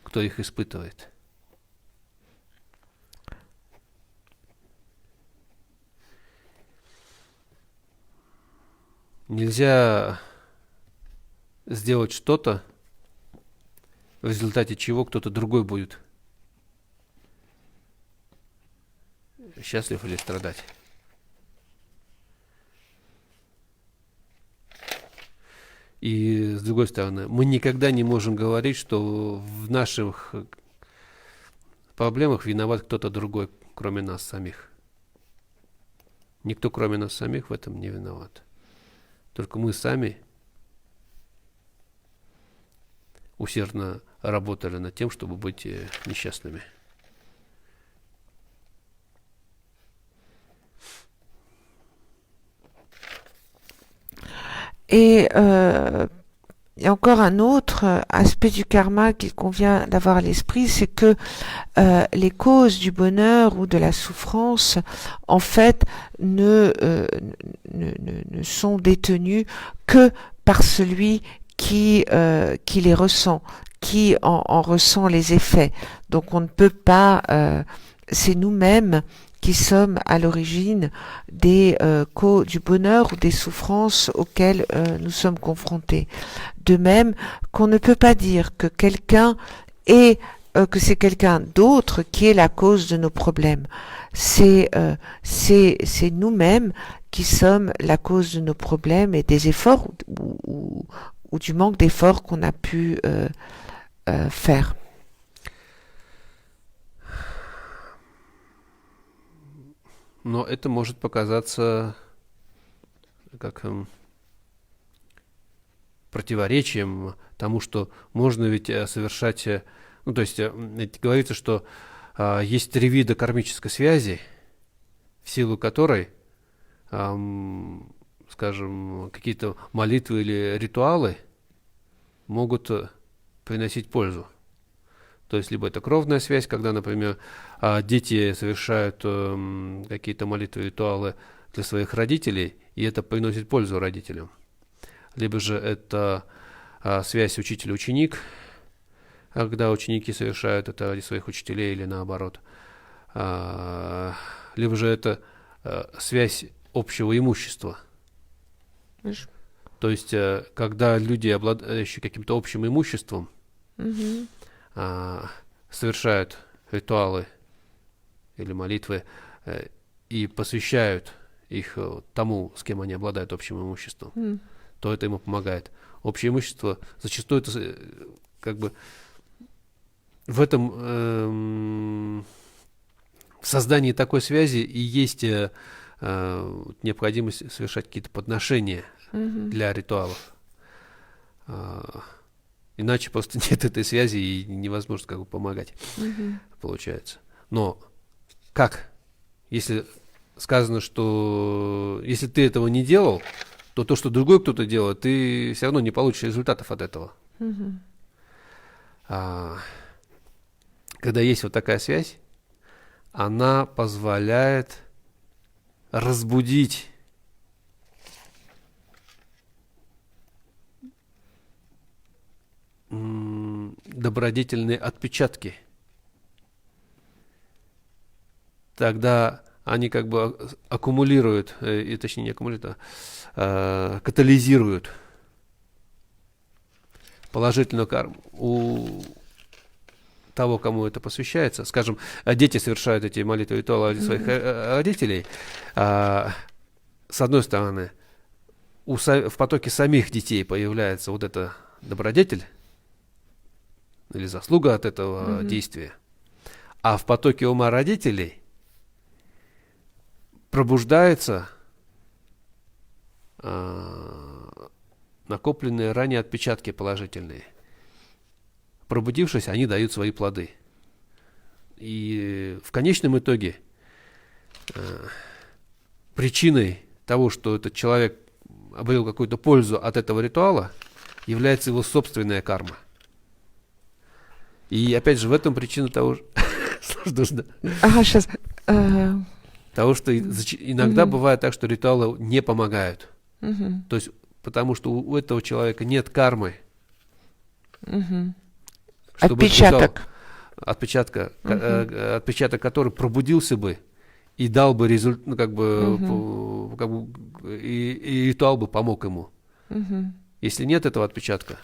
кто их испытывает. Нельзя сделать что-то, в результате чего кто-то другой будет счастлив или страдать. И с другой стороны, мы никогда не можем говорить, что в наших проблемах виноват кто-то другой, кроме нас самих. Никто, кроме нас самих, в этом не виноват. Только мы сами усердно работали над тем, чтобы быть несчастными. Et il y a encore un autre aspect du karma qu'il convient d'avoir à l'esprit, c'est que les causes du bonheur ou de la souffrance, en fait, ne sont détenues que par celui qui les ressent, qui en ressent les effets. Donc on ne peut pas, c'est nous-mêmes qui sommes à l'origine du bonheur ou des souffrances auxquelles nous sommes confrontés. De même qu'on ne peut pas dire que quelqu'un est que c'est quelqu'un d'autre qui est la cause de nos problèmes. C'est nous-mêmes qui sommes la cause de nos problèmes et des efforts ou du manque d'efforts qu'on a pu faire. Но это может показаться как противоречием тому, что можно ведь совершать... Ну, то есть говорится, что есть 3 вида кармической связи, в силу которой, скажем, какие-то молитвы или ритуалы могут приносить пользу. То есть либо это кровная связь, когда, например, дети совершают какие-то молитвы, ритуалы для своих родителей, и это приносит пользу родителям. Либо же это связь учитель-ученик, когда ученики совершают это ради своих учителей или наоборот. Либо же это связь общего имущества. То есть, когда люди, обладающие каким-то общим имуществом, совершают ритуалы или молитвы и посвящают их тому, с кем они обладают общим имуществом, то это ему помогает. Общее имущество зачастую это как бы в этом в создании такой связи и есть необходимость совершать какие-то подношения для ритуалов. Иначе просто нет этой связи и невозможно как бы помогать, получается. Но как? Если сказано, что если ты этого не делал, то то, что другой кто-то делает, ты все равно не получишь результатов от этого. Когда есть вот такая связь, она позволяет разбудить добродетельные отпечатки. Тогда они как бы аккумулируют, и точнее не аккумулируют, катализируют положительную карму у того, кому это посвящается. Скажем, дети совершают эти молитвы и ритуалы ради своих родителей. С одной стороны, в потоке самих детей появляется вот эта добродетель или заслуга от этого действия. А в потоке ума родителей пробуждаются накопленные ранее отпечатки положительные. Пробудившись, они дают свои плоды. И в конечном итоге причиной того, что этот человек обрел какую-то пользу от этого ритуала, является его собственная карма. И опять же, в этом причина того, того, что иногда бывает так, что ритуалы не помогают. То есть, потому что у этого человека нет кармы. Отпечаток. Отпечаток, который пробудился бы и дал бы результат, ну, как бы, и ритуал бы помог ему. Если нет этого отпечатка,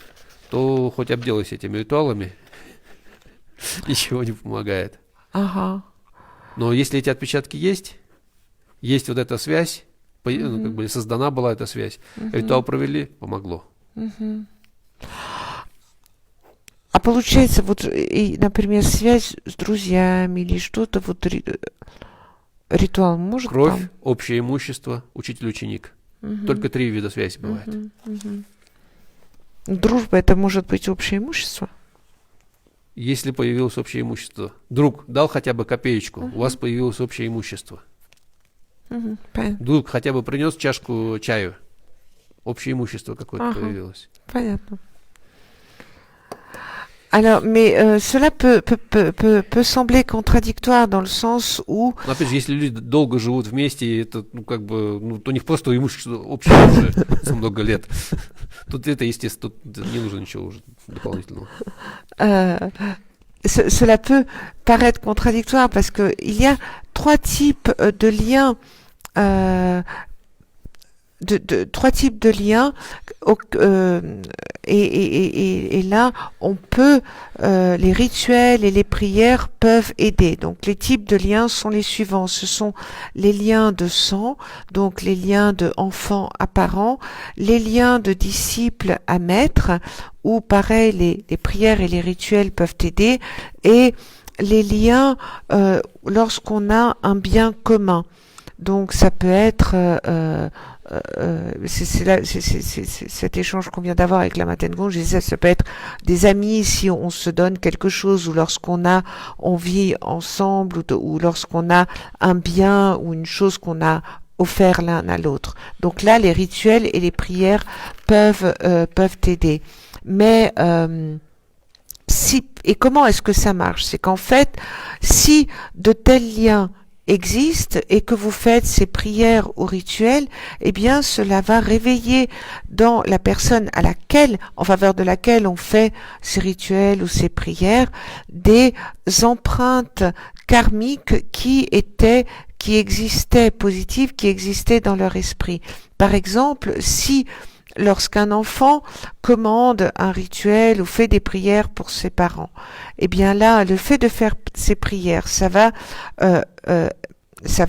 то хоть обделайся этими ритуалами, ничего не помогает. Но если эти отпечатки есть вот эта связь, ну, как бы создана была эта связь, ритуал провели, помогло. А получается, вот, и, например, связь с друзьями или что-то, вот ритуал может Кровь, там? общее имущество, учитель-ученик. Только 3 вида связи бывает. Дружба — это может быть общее имущество? Если появилось общее имущество, друг дал хотя бы копеечку, у вас появилось общее имущество. Друг хотя бы принес чашку чаю, общее имущество какое-то появилось. Понятно. Alors, mais cela peut sembler contradictoire dans le sens où... Но опять же, если люди долго живут вместе, это, ну, как бы, ну, то у них просто имущество общее уже за много лет. Тут это, естественно, тут не нужно ничего уже дополнительного. Cela peut paraître contradictoire parce que il y a 3 types de liens, 3 types de liens et là, on peut, les rituels et les prières peuvent aider. Donc, les types de liens sont les suivants. Ce sont les liens de sang, donc les liens de enfants à parents, les liens de disciples à maîtres, où pareil, les prières et les rituels peuvent aider, et les liens lorsqu'on a un bien commun. Donc ça peut être cet échange qu'on vient d'avoir avec la Matengon, je disais, ça peut être des amis si on se donne quelque chose, ou on vit ensemble, ou lorsqu'on a un bien ou une chose qu'on a offert l'un à l'autre. Donc là, les rituels et les prières peuvent aider. Mais et comment est-ce que ça marche? C'est qu'en fait, si de tels liens existent et que vous faites ces prières ou rituels, eh bien, cela va réveiller dans la personne en faveur de laquelle on fait ces rituels ou ces prières, des empreintes karmiques qui existaient positives, qui existaient dans leur esprit. Par exemple, si lorsqu'un enfant commande un rituel ou fait des prières pour ses parents, eh bien là, le fait de faire ces prières, ça va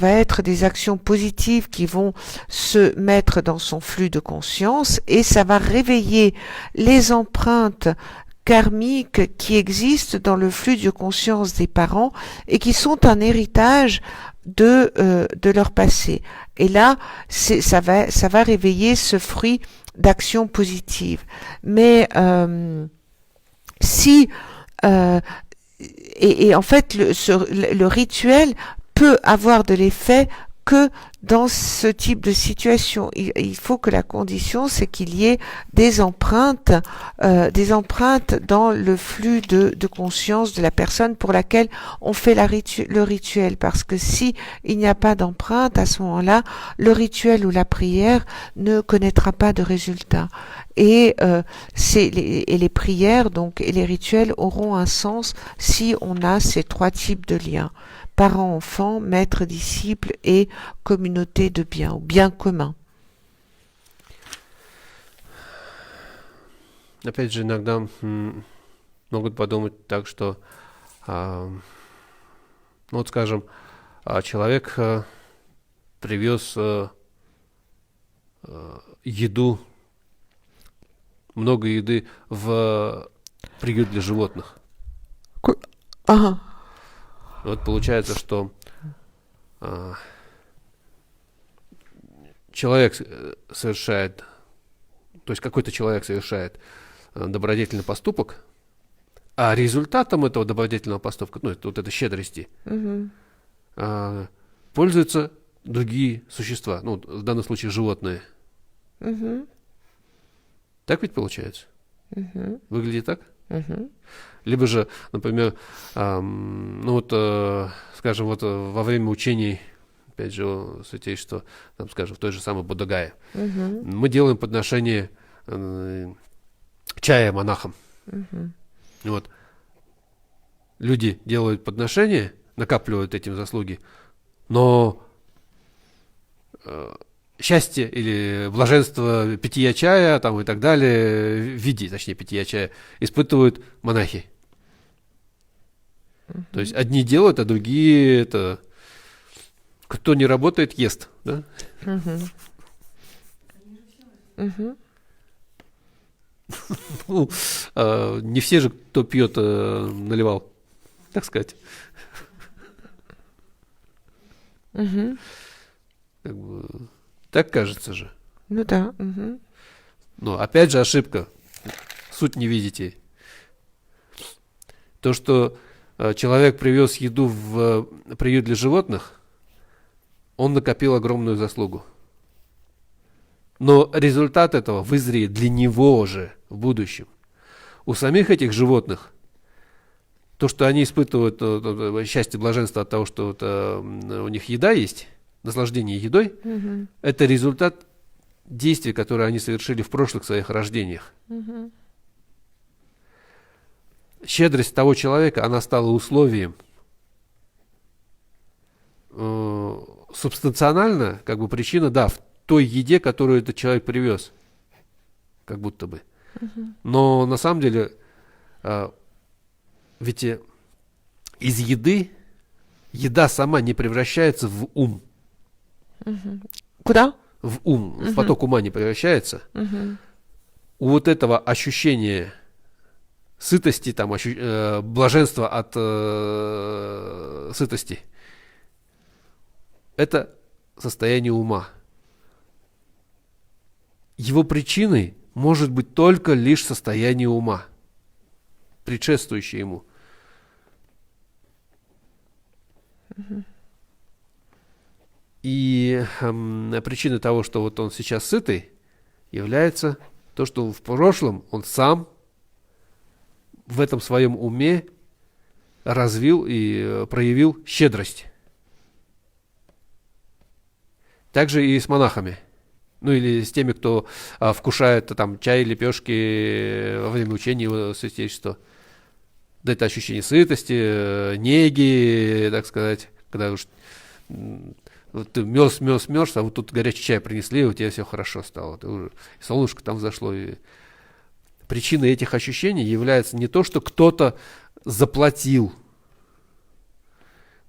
être des actions positives qui vont se mettre dans son flux de conscience, et ça va réveiller les empreintes karmiques qui existent dans le flux de conscience des parents et qui sont un héritage de leur passé. Et là, ça va réveiller ce fruit d'action positive. Mais si et en fait le rituel peut avoir de l'effet que dans ce type de situation. Il faut que la condition, c'est qu'il y ait des empreintes dans le flux de conscience de la personne pour laquelle on fait le rituel. Parce que si il n'y a pas d'empreinte, à ce moment-là, le rituel ou la prière ne connaîtra pas de résultat. Et les prières donc et les rituels auront un sens si on a ces trois types de liens: parents, enfants, maîtres, disciples et communauté de biens ou bien commun. Опять же, иногда могут подумать так, что, ну вот скажем, человек привез еду, много еды в приют для животных. Ага. Вот получается, что человек совершает, то есть какой-то человек совершает добродетельный поступок, а результатом этого добродетельного поступка, ну, это, вот этой щедрости, пользуются другие существа, ну, в данном случае животные. Так ведь получается? Выглядит так? Либо же, например, ну вот, скажем, вот во время учений, опять же, святейшества, там, скажем, в той же самой Бодогае, мы делаем подношение чая монахам. Вот. Люди делают подношение, накапливают этим заслуги, но счастье или блаженство питья чая там, и так далее, в виде, точнее, питья чая, испытывают монахи. То есть одни делают, а другие это... Кто не работает, ест. Да? Ну, не все же, кто пьет, наливал, так сказать. Как бы, так кажется же. Ну да. Но опять же ошибка. Суть не видите. То, что человек привез еду в приют для животных, он накопил огромную заслугу. Но результат этого вызреет для него же в будущем. У самих этих животных то, что они испытывают счастье, блаженство от того, что вот, у них еда есть, наслаждение едой, это результат действий, которые они совершили в прошлых своих рождениях. Щедрость того человека, она стала условием. Субстанционально, как бы причина, да, в той еде, которую этот человек привез. как будто бы. Но на самом деле, ведь из еда сама не превращается в ум. Куда? В ум, в поток ума не превращается. У вот этого ощущения сытости, там, блаженства от сытости, это состояние ума. Его причиной может быть только лишь состояние ума, предшествующее ему. И причиной того, что вот он сейчас сытый, является то, что в прошлом он сам в этом своем уме развил и проявил щедрость. Также и с монахами. Ну или с теми, кто вкушает там чай, лепешки во время учения его святейшества. Да, это ощущение сытости, неги, так сказать, когда уж вот ты мерз, а вот тут горячий чай принесли, и у тебя все хорошо стало. Ты уже, и солнышко там взошло. И причиной этих ощущений является не то, что кто-то заплатил.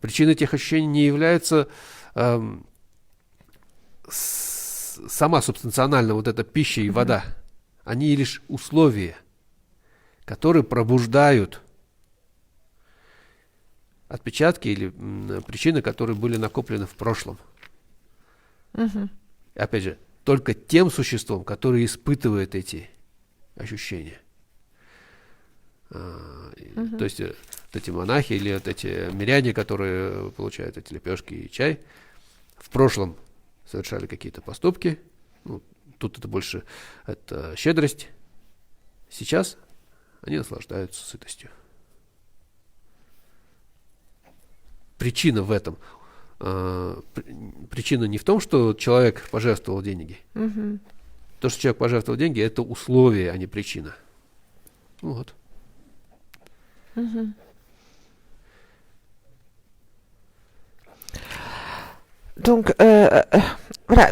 Причиной этих ощущений не является сама субстанционально вот эта пища и вода. Они лишь условия, которые пробуждают отпечатки или причины, которые были накоплены в прошлом. Опять же, только тем существом, которое испытывает эти ощущения. То есть вот эти монахи или вот эти миряне, которые получают эти лепешки и чай, в прошлом совершали какие-то поступки. Ну, тут это больше это щедрость. Сейчас они наслаждаются сытостью. Причина в этом. Причина не в том, что человек пожертвовал деньги. То, что человек пожертвовал деньги, это условие, а не причина. Вот. Donc, voilà,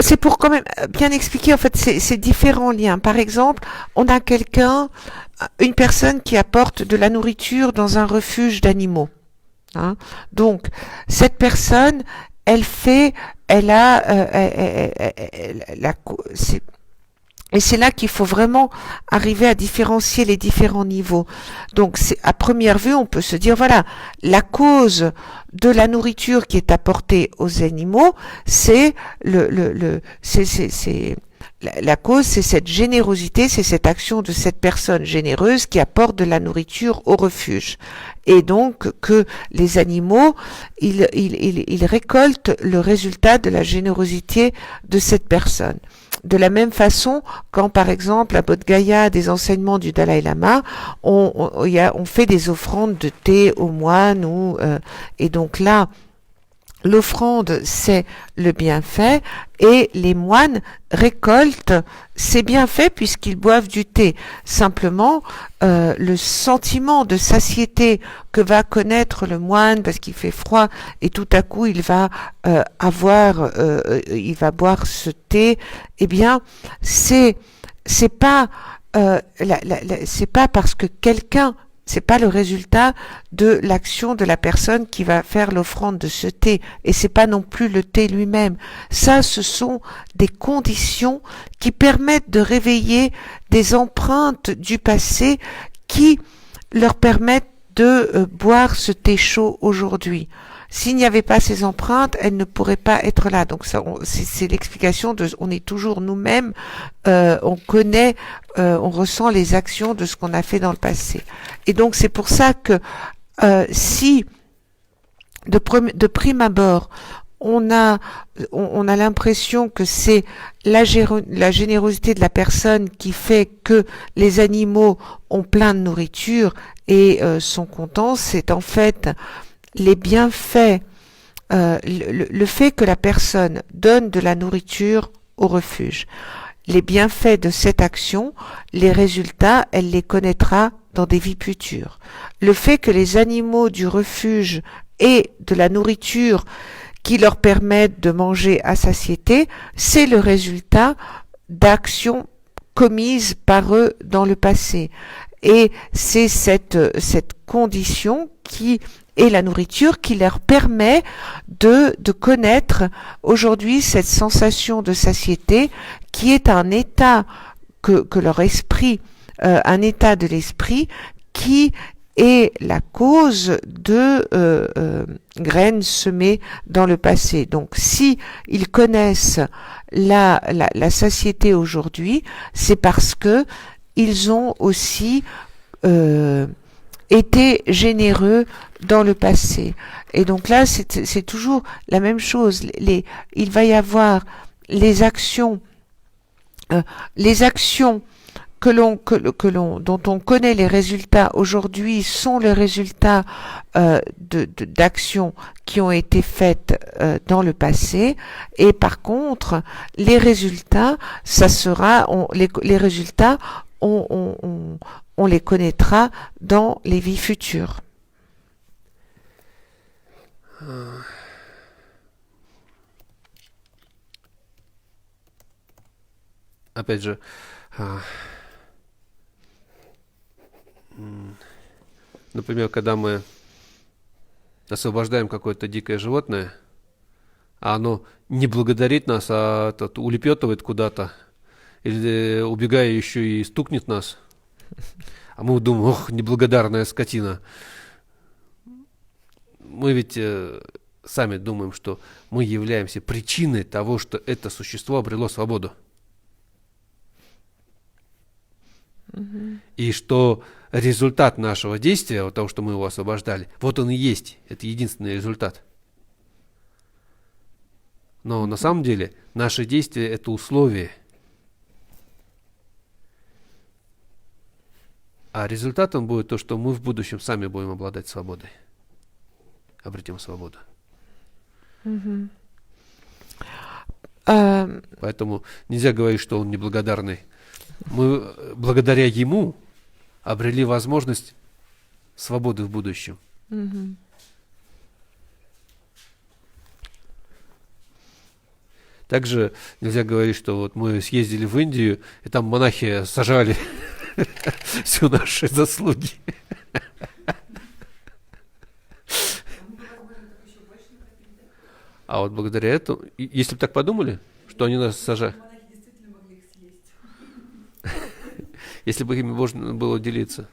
c'est pour quand même bien expliquer en fait ces différents liens. Par exemple, on a une personne qui apporte de la nourriture dans un refuge d'animaux. Hein. Donc, cette personne, et c'est là qu'il faut vraiment arriver à différencier les différents niveaux. Donc, à première vue, on peut se dire, voilà, la cause de la nourriture qui est apportée aux animaux, la cause, c'est cette générosité, c'est cette action de cette personne généreuse qui apporte de la nourriture au refuge. Et donc, que les animaux, ils récoltent le résultat de la générosité de cette personne. De la même façon, quand par exemple à Bodh Gaya, des enseignements du Dalai Lama, on fait des offrandes de thé aux moines, et donc là, l'offrande, c'est le bienfait, et les moines récoltent ces bienfaits puisqu'ils boivent du thé. Simplement, le sentiment de satiété que va connaître le moine parce qu'il fait froid et tout à coup il va boire ce thé, eh bien, c'est pas parce que c'est pas le résultat de l'action de la personne qui va faire l'offrande de ce thé, et c'est pas non plus le thé lui-même. Ça, ce sont des conditions qui permettent de réveiller des empreintes du passé qui leur permettent de boire ce thé chaud aujourd'hui. S'il n'y avait pas ces empreintes, elles ne pourraient pas être là. Donc ça, c'est l'explication on est toujours nous-mêmes, on connaît, on ressent les actions de ce qu'on a fait dans le passé. Et donc c'est pour ça que si de prime abord on a l'impression que c'est la générosité de la personne qui fait que les animaux ont plein de nourriture et sont contents, c'est en fait les bienfaits, le fait que la personne donne de la nourriture au refuge. Les bienfaits de cette action, les résultats, elle les connaîtra dans des vies futures. Le fait que les animaux du refuge aient de la nourriture qui leur permettent de manger à satiété, c'est le résultat d'actions commises par eux dans le passé. Et c'est cette condition qui est la nourriture qui leur permet de connaître aujourd'hui cette sensation de satiété qui est un état que leur esprit, un état de l'esprit qui est la cause de graines semées dans le passé. Donc, si ils connaissent la satiété aujourd'hui, c'est parce que ils ont aussi été généreux dans le passé. Et donc là, c'est toujours la même chose. Il va y avoir les actions dont on connaît les résultats aujourd'hui sont les résultats d'actions qui ont été faites dans le passé, et par contre les résultats, les résultats on les connaîtra dans les vies futures. Опять же, например, когда мы освобождаем какое-то дикое животное, а оно не благодарит нас, а улепетывает куда-то, или убегая еще и стукнет нас, а мы думаем, ох, неблагодарная скотина. Мы ведь сами думаем, что мы являемся причиной того, что это существо обрело свободу. И что результат нашего действия, вот того, что мы его освобождали, вот он и есть. Это единственный результат. Но на самом деле наши действия – это условие. А результатом будет то, что мы в будущем сами будем обладать свободой. Обретем свободу. Поэтому нельзя говорить, что он неблагодарный. Мы благодаря ему обрели возможность свободы в будущем. Также нельзя говорить, что вот мы съездили в Индию, и там монахи сажали все наши заслуги. А вот благодаря этому, если бы так подумали, что они нас сажали, если бы ими можно было делиться,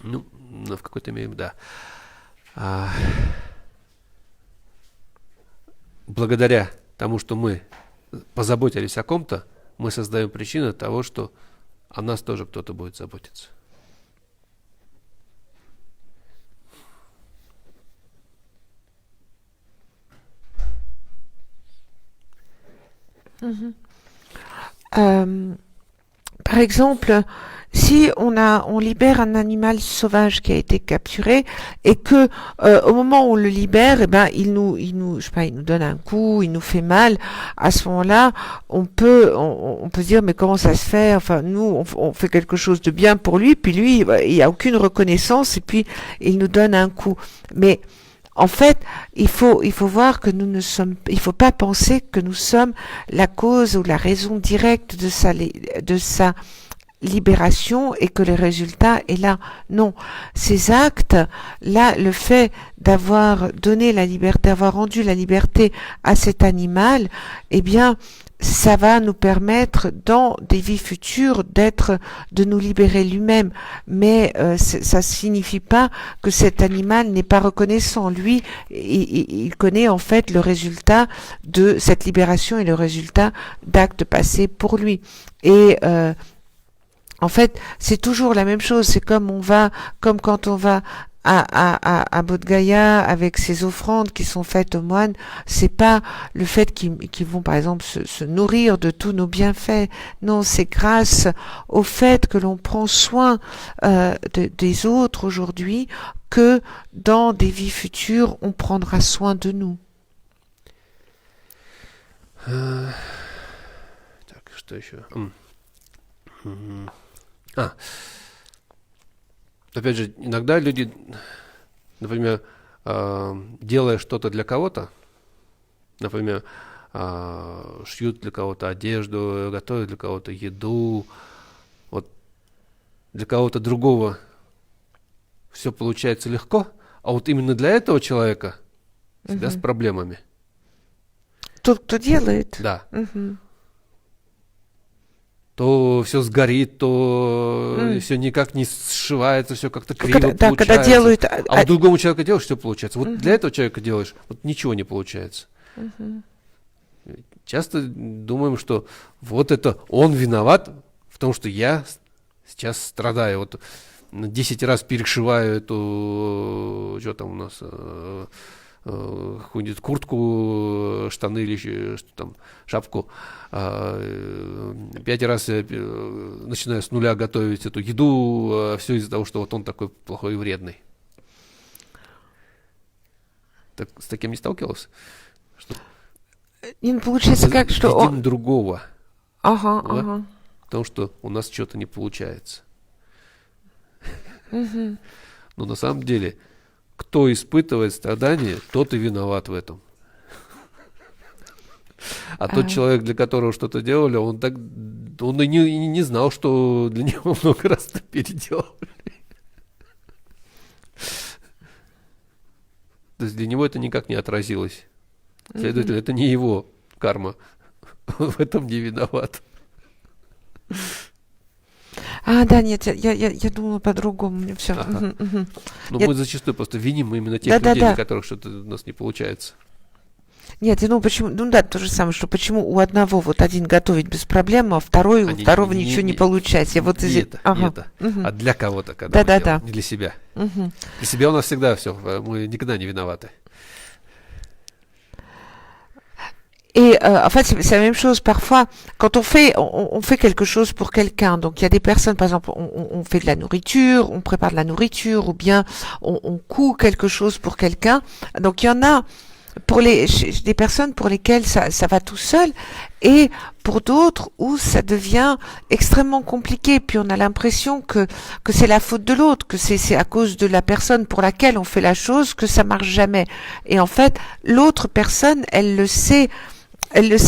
ну, в какой-то мере, да. Благодаря тому, что мы позаботились о ком-то, мы создаем причину того, что о нас тоже кто-то будет заботиться. Par exemple, si on libère un animal sauvage qui a été capturé et que au moment où on le libère, il nous donne un coup, il nous fait mal, à ce moment-là, on peut se dire mais comment ça se fait? Enfin, nous on fait quelque chose de bien pour lui, puis lui il y a aucune reconnaissance et puis il nous donne un coup. Mais en fait, il faut voir que il faut pas penser que nous sommes la cause ou la raison directe de sa libération et que le résultat est là. Non. Ces actes, là, le fait d'avoir donné la liberté, d'avoir rendu la liberté à cet animal, eh bien, ça va nous permettre dans des vies futures de nous libérer lui-même. Mais ça signifie pas que cet animal n'est pas reconnaissant. Lui, il connaît en fait le résultat de cette libération et le résultat d'actes passés pour lui. Et en fait, c'est toujours la même chose. C'est comme quand on va à Bodh Gaya avec ces offrandes qui sont faites aux moines. C'est pas le fait qu'ils vont par exemple se nourrir de tous nos bienfaits. Non, c'est grâce au fait que l'on prend soin des autres aujourd'hui que dans des vies futures on prendra soin de nous. Так, что еще? Опять же, иногда люди, например, делая что-то для кого-то, например, шьют для кого-то одежду, готовят для кого-то еду. Вот для кого-то другого все получается легко, а вот именно для этого человека всегда с проблемами. Тот, кто делает. Да. То все сгорит, то все никак не сшивается, все как-то криво получается. Когда делают... А вот другому человеку делаешь, все получается. Вот для этого человека делаешь, вот ничего не получается. Часто думаем, что вот это он виноват в том, что я сейчас страдаю. Вот 10 раз перешиваю эту, что там у нас, какую-нибудь куртку, штаны или что там, шапку. 5 раз начинаю с нуля готовить эту еду, все из-за того, что вот он такой плохой и вредный. Так, с таким не сталкивался? Что не получается как, что он... другого. Ага, да? ага. Потому что у нас что-то не получается. Но на самом деле, кто испытывает страдания, тот и виноват в этом. А тот человек, для которого что-то делали, он и не знал, что для него много раз это переделали. То есть для него это никак не отразилось. Следовательно, это не его карма. Он в этом не виноват. Да, нет, я думала по-другому. Все. Ага. Но мы зачастую просто виним именно тех людей, для которых что-то у нас не получается. Нет, почему? То же самое, что почему у одного вот один готовит без проблем, а у второго ничего не получается. А для кого-то, когда мы делаем, не для себя. Для себя у нас всегда все, мы никогда не виноваты. Et en fait, c'est la même chose parfois quand on fait quelque chose pour quelqu'un. Donc il y a des personnes, par exemple, on fait de la nourriture, on prépare de la nourriture, ou bien on coud quelque chose pour quelqu'un. Donc il y en a des personnes pour lesquelles ça va tout seul, et pour d'autres où ça devient extrêmement compliqué. Puis on a l'impression que c'est la faute de l'autre, que c'est à cause de la personne pour laquelle on fait la chose que ça marche jamais. Et en fait, l'autre personne, elle le sait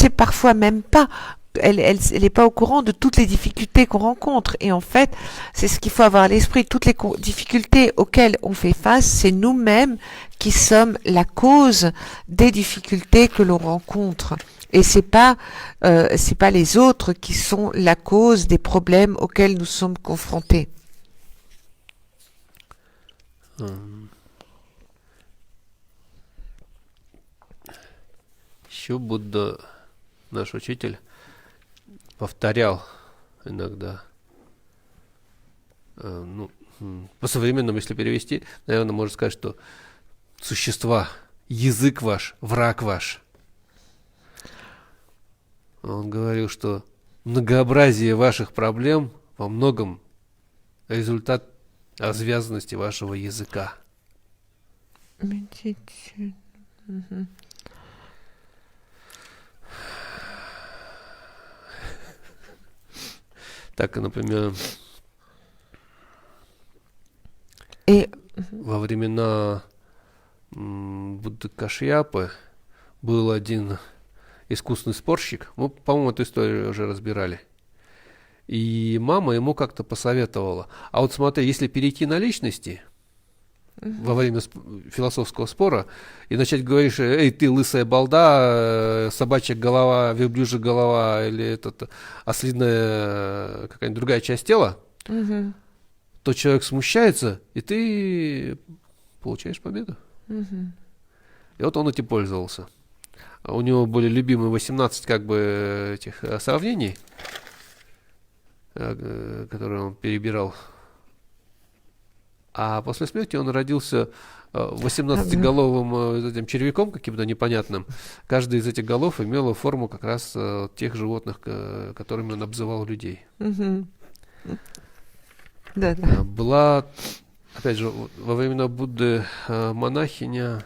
parfois même pas. Elle est pas au courant de toutes les difficultés qu'on rencontre. Et en fait, c'est ce qu'il faut avoir à l'esprit. Toutes les difficultés auxquelles on fait face, c'est nous-mêmes qui sommes la cause des difficultés que l'on rencontre. Et c'est pas les autres qui sont la cause des problèmes auxquels nous sommes confrontés. Еще Будда, наш учитель, повторял иногда, по-современному, если перевести, наверное, можно сказать, что существа, язык ваш, враг ваш. Он говорил, что многообразие ваших проблем во многом результат развязанности вашего языка. Так, например, во времена Будды Кашьяпы был один искусный спорщик. Мы, по-моему, эту историю уже разбирали. И мама ему как-то посоветовала. А вот смотри, если перейти на личности во время философского спора и начать говорить: эй, ты лысая балда, собачья голова, верблюжья голова или ослиная какая-нибудь другая часть тела, то человек смущается, и ты получаешь победу. И вот он этим пользовался. У него были любимые 18 этих сравнений, которые он перебирал. А после смерти он родился 18-головым этим червяком каким-то непонятным. Каждая из этих голов имела форму как раз тех животных, которыми он обзывал людей. Была, опять же, во времена Будды монахиня,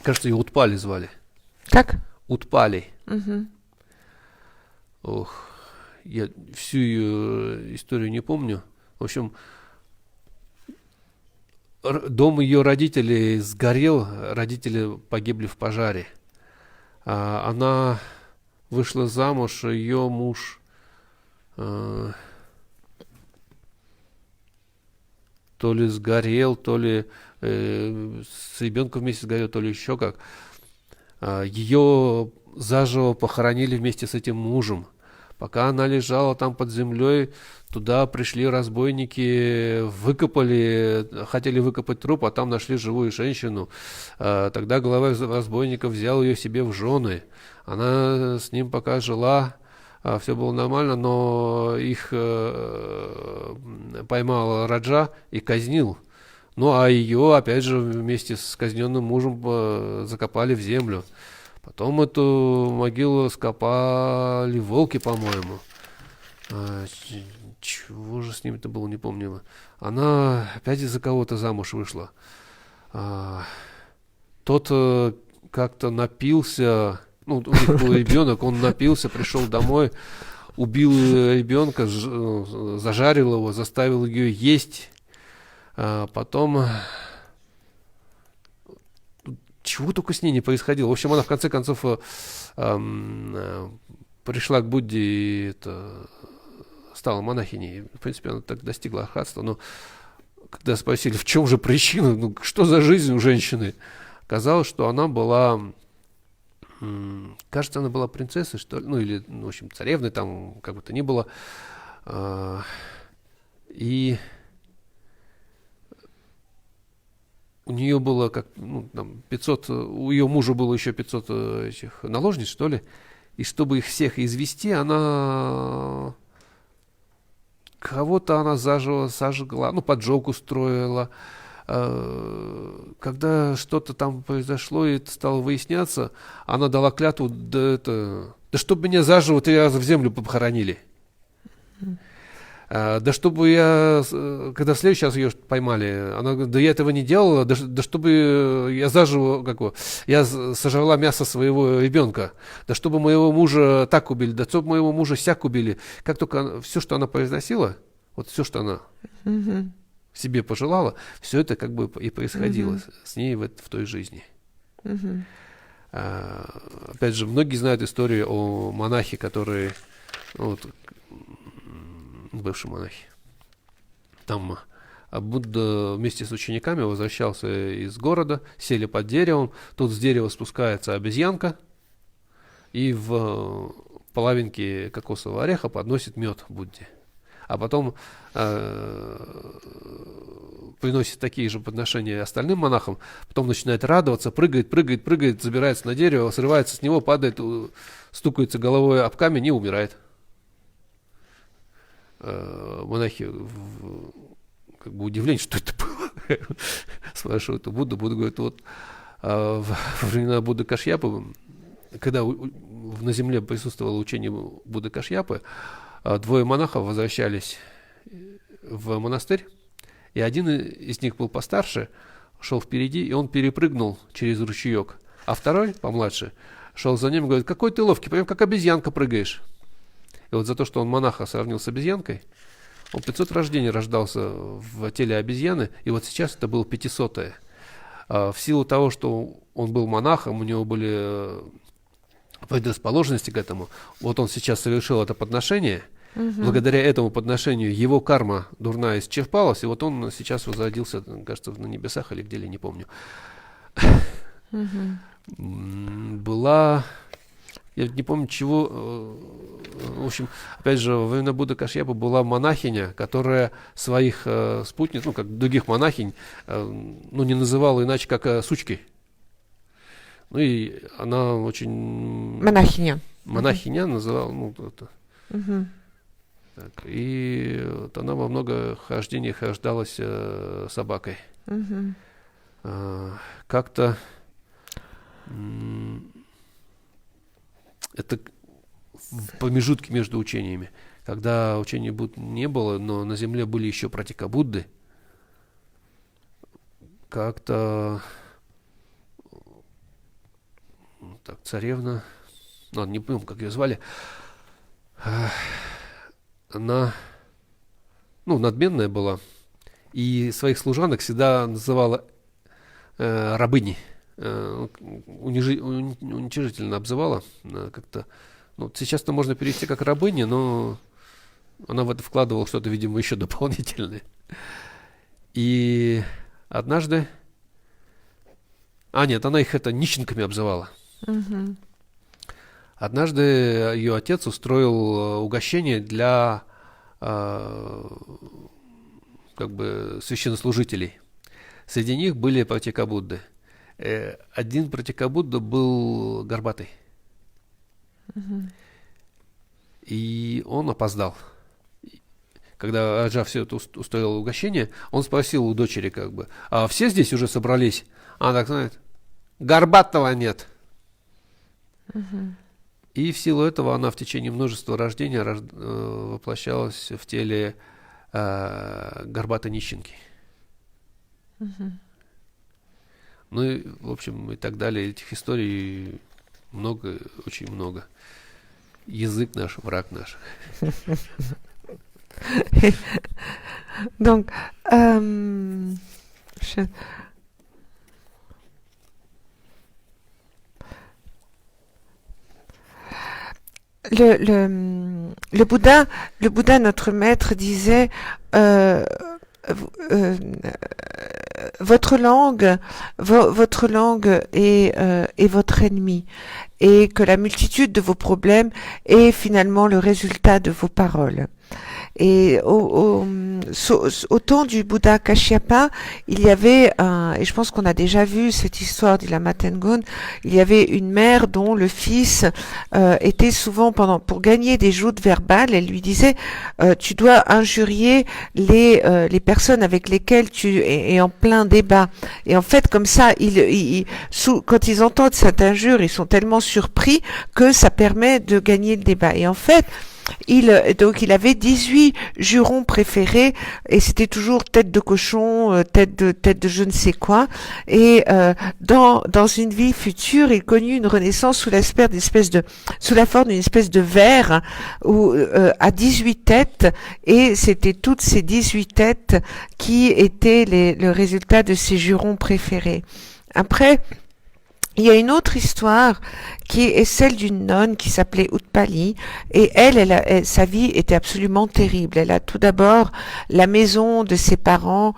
кажется, ее Утпали звали. Как? Утпали. Ох, я всю ее историю не помню. В общем, дом ее родителей сгорел, родители погибли в пожаре. Она вышла замуж, ее муж то ли сгорел, то ли с ребенком вместе сгорел, то ли еще как. Ее заживо похоронили вместе с этим мужем. Пока она лежала там под землей, туда пришли разбойники, хотели выкопать труп, а там нашли живую женщину. Тогда глава разбойников взял ее себе в жены. Она с ним пока жила, все было нормально, но их поймал Раджа и казнил. Ну, а ее, опять же, вместе с казненным мужем закопали в землю. Потом эту могилу скопали волки, по-моему. Чего же с ними-то было, не помню. Она опять из-за кого-то замуж вышла. Тот как-то напился. Ну, у них был ребенок, он напился, пришел домой, убил ребенка, зажарил его, заставил ее есть. Потом... Чего только с ней не происходило. В общем, она в конце концов пришла к Будде и стала монахиней. В принципе, она так достигла архатства. Но когда спросили, в чем же причина, ну, что за жизнь у женщины, оказалось, что она была, кажется, она была принцессой, что ли, ну, или, в общем, царевной, там, как бы то ни было. И у нее было как, ну, там 500, у ее мужа было еще 500 этих наложниц, что ли. И чтобы их всех извести, кого-то она заживо сожгла, ну, поджог устроила. Когда что-то там произошло и это стало выясняться, она дала клятву, да чтобы меня заживо 3 раза в землю похоронили. Да чтобы когда в следующий раз ее поймали, она говорит, да я этого не делала, да чтобы я заживо, я сожрала мясо своего ребенка, да чтобы моего мужа так убили, да чтобы моего мужа сяк убили. Как только все, что она произносила, вот все, что она себе пожелала, все это как бы и происходило с ней в той жизни. Опять же, многие знают историю о монахе, который... бывший монахи. Там Будда вместе с учениками возвращался из города, сели под деревом, тут с дерева спускается обезьянка и в половинке кокосового ореха подносит мед Будде. А потом приносит такие же подношения остальным монахам, потом начинает радоваться, прыгает, забирается на дерево, срывается с него, падает, стукается головой об камень и умирает. Монахи как бы удивление, что это было. Спрашивают у Будды. Будда говорит, вот во времена Будды Кашьяпы, когда на земле присутствовало учение Будды Кашьяпы, 2 монахов возвращались в монастырь, и один из них был постарше, шел впереди, и он перепрыгнул через ручеек, а второй, помладше, шел за ним и говорит, какой ты ловкий, прям как обезьянка прыгаешь. И вот за то, что он монаха сравнил с обезьянкой, он 500 рождений рождался в теле обезьяны, и вот сейчас это было 500-е. В силу того, что он был монахом, у него были предрасположенности к этому, вот он сейчас совершил это подношение, благодаря этому подношению его карма дурная исчерпалась, и вот он сейчас возродился, кажется, на небесах или где-ли, не помню. Была... Я не помню, чего... В общем, опять же, во времена Будды Кашьяпы была монахиня, которая своих спутниц, ну, как других монахинь, ну, не называла иначе, как сучки. Ну, и она очень... Монахиня называла, ну, это... Так, и вот она во много хождениях рождалась собакой. Как-то... Это в промежутке между учениями, когда учения Будды не было, но на земле были еще пратика Будды, как-то так, царевна, не помню, как ее звали, она, надменная была, и своих служанок всегда называла рабыни. уничижительно обзывала. Как-то, ну, сейчас-то можно перевести как рабыня, но она в это вкладывала что-то, видимо, еще дополнительное. И однажды... нет, она их нищенками обзывала. Мгм. Однажды ее отец устроил угощение для как бы священнослужителей. Среди них были Пратикабудды. Один Пратикабудда был горбатый. Мгм. И он опоздал. Когда Раджа все это устроил угощение, он спросил у дочери как бы, а все здесь уже собрались? Она так знает, горбатого нет. Мгм. И в силу этого она в течение множества рождений воплощалась в теле горбатой нищенки. Мгм. Ну и, в общем, и так далее. Этих историй много, очень много. Язык наш, враг наш. Donc, je- le Bouddha, notre maître, disait euh, euh, votre langue est votre ennemi, et que la multitude de vos problèmes est finalement le résultat de vos paroles. Et au temps du Bouddha Kashyapa, il y avait et je pense qu'on a déjà vu cette histoire du Lama Tengun, il y avait une mère dont le fils était souvent pour gagner des joutes verbales, elle lui disait tu dois injurier les personnes avec lesquelles tu es en plein débat. Et en fait, comme ça, quand ils entendent cette injure, ils sont tellement surpris que ça permet de gagner le débat. Et en fait, donc il avait 18 jurons préférés et c'était toujours tête de cochon, tête de je ne sais quoi. Et dans une vie future, il connut une renaissance sous la forme d'une espèce de verre où à 18 têtes, et c'était toutes ces 18 têtes qui étaient le résultat de ses jurons préférés. Après, il y a une autre histoire qui est celle d'une nonne qui s'appelait Utpali, et sa vie était absolument terrible. Elle a tout d'abord la maison de ses parents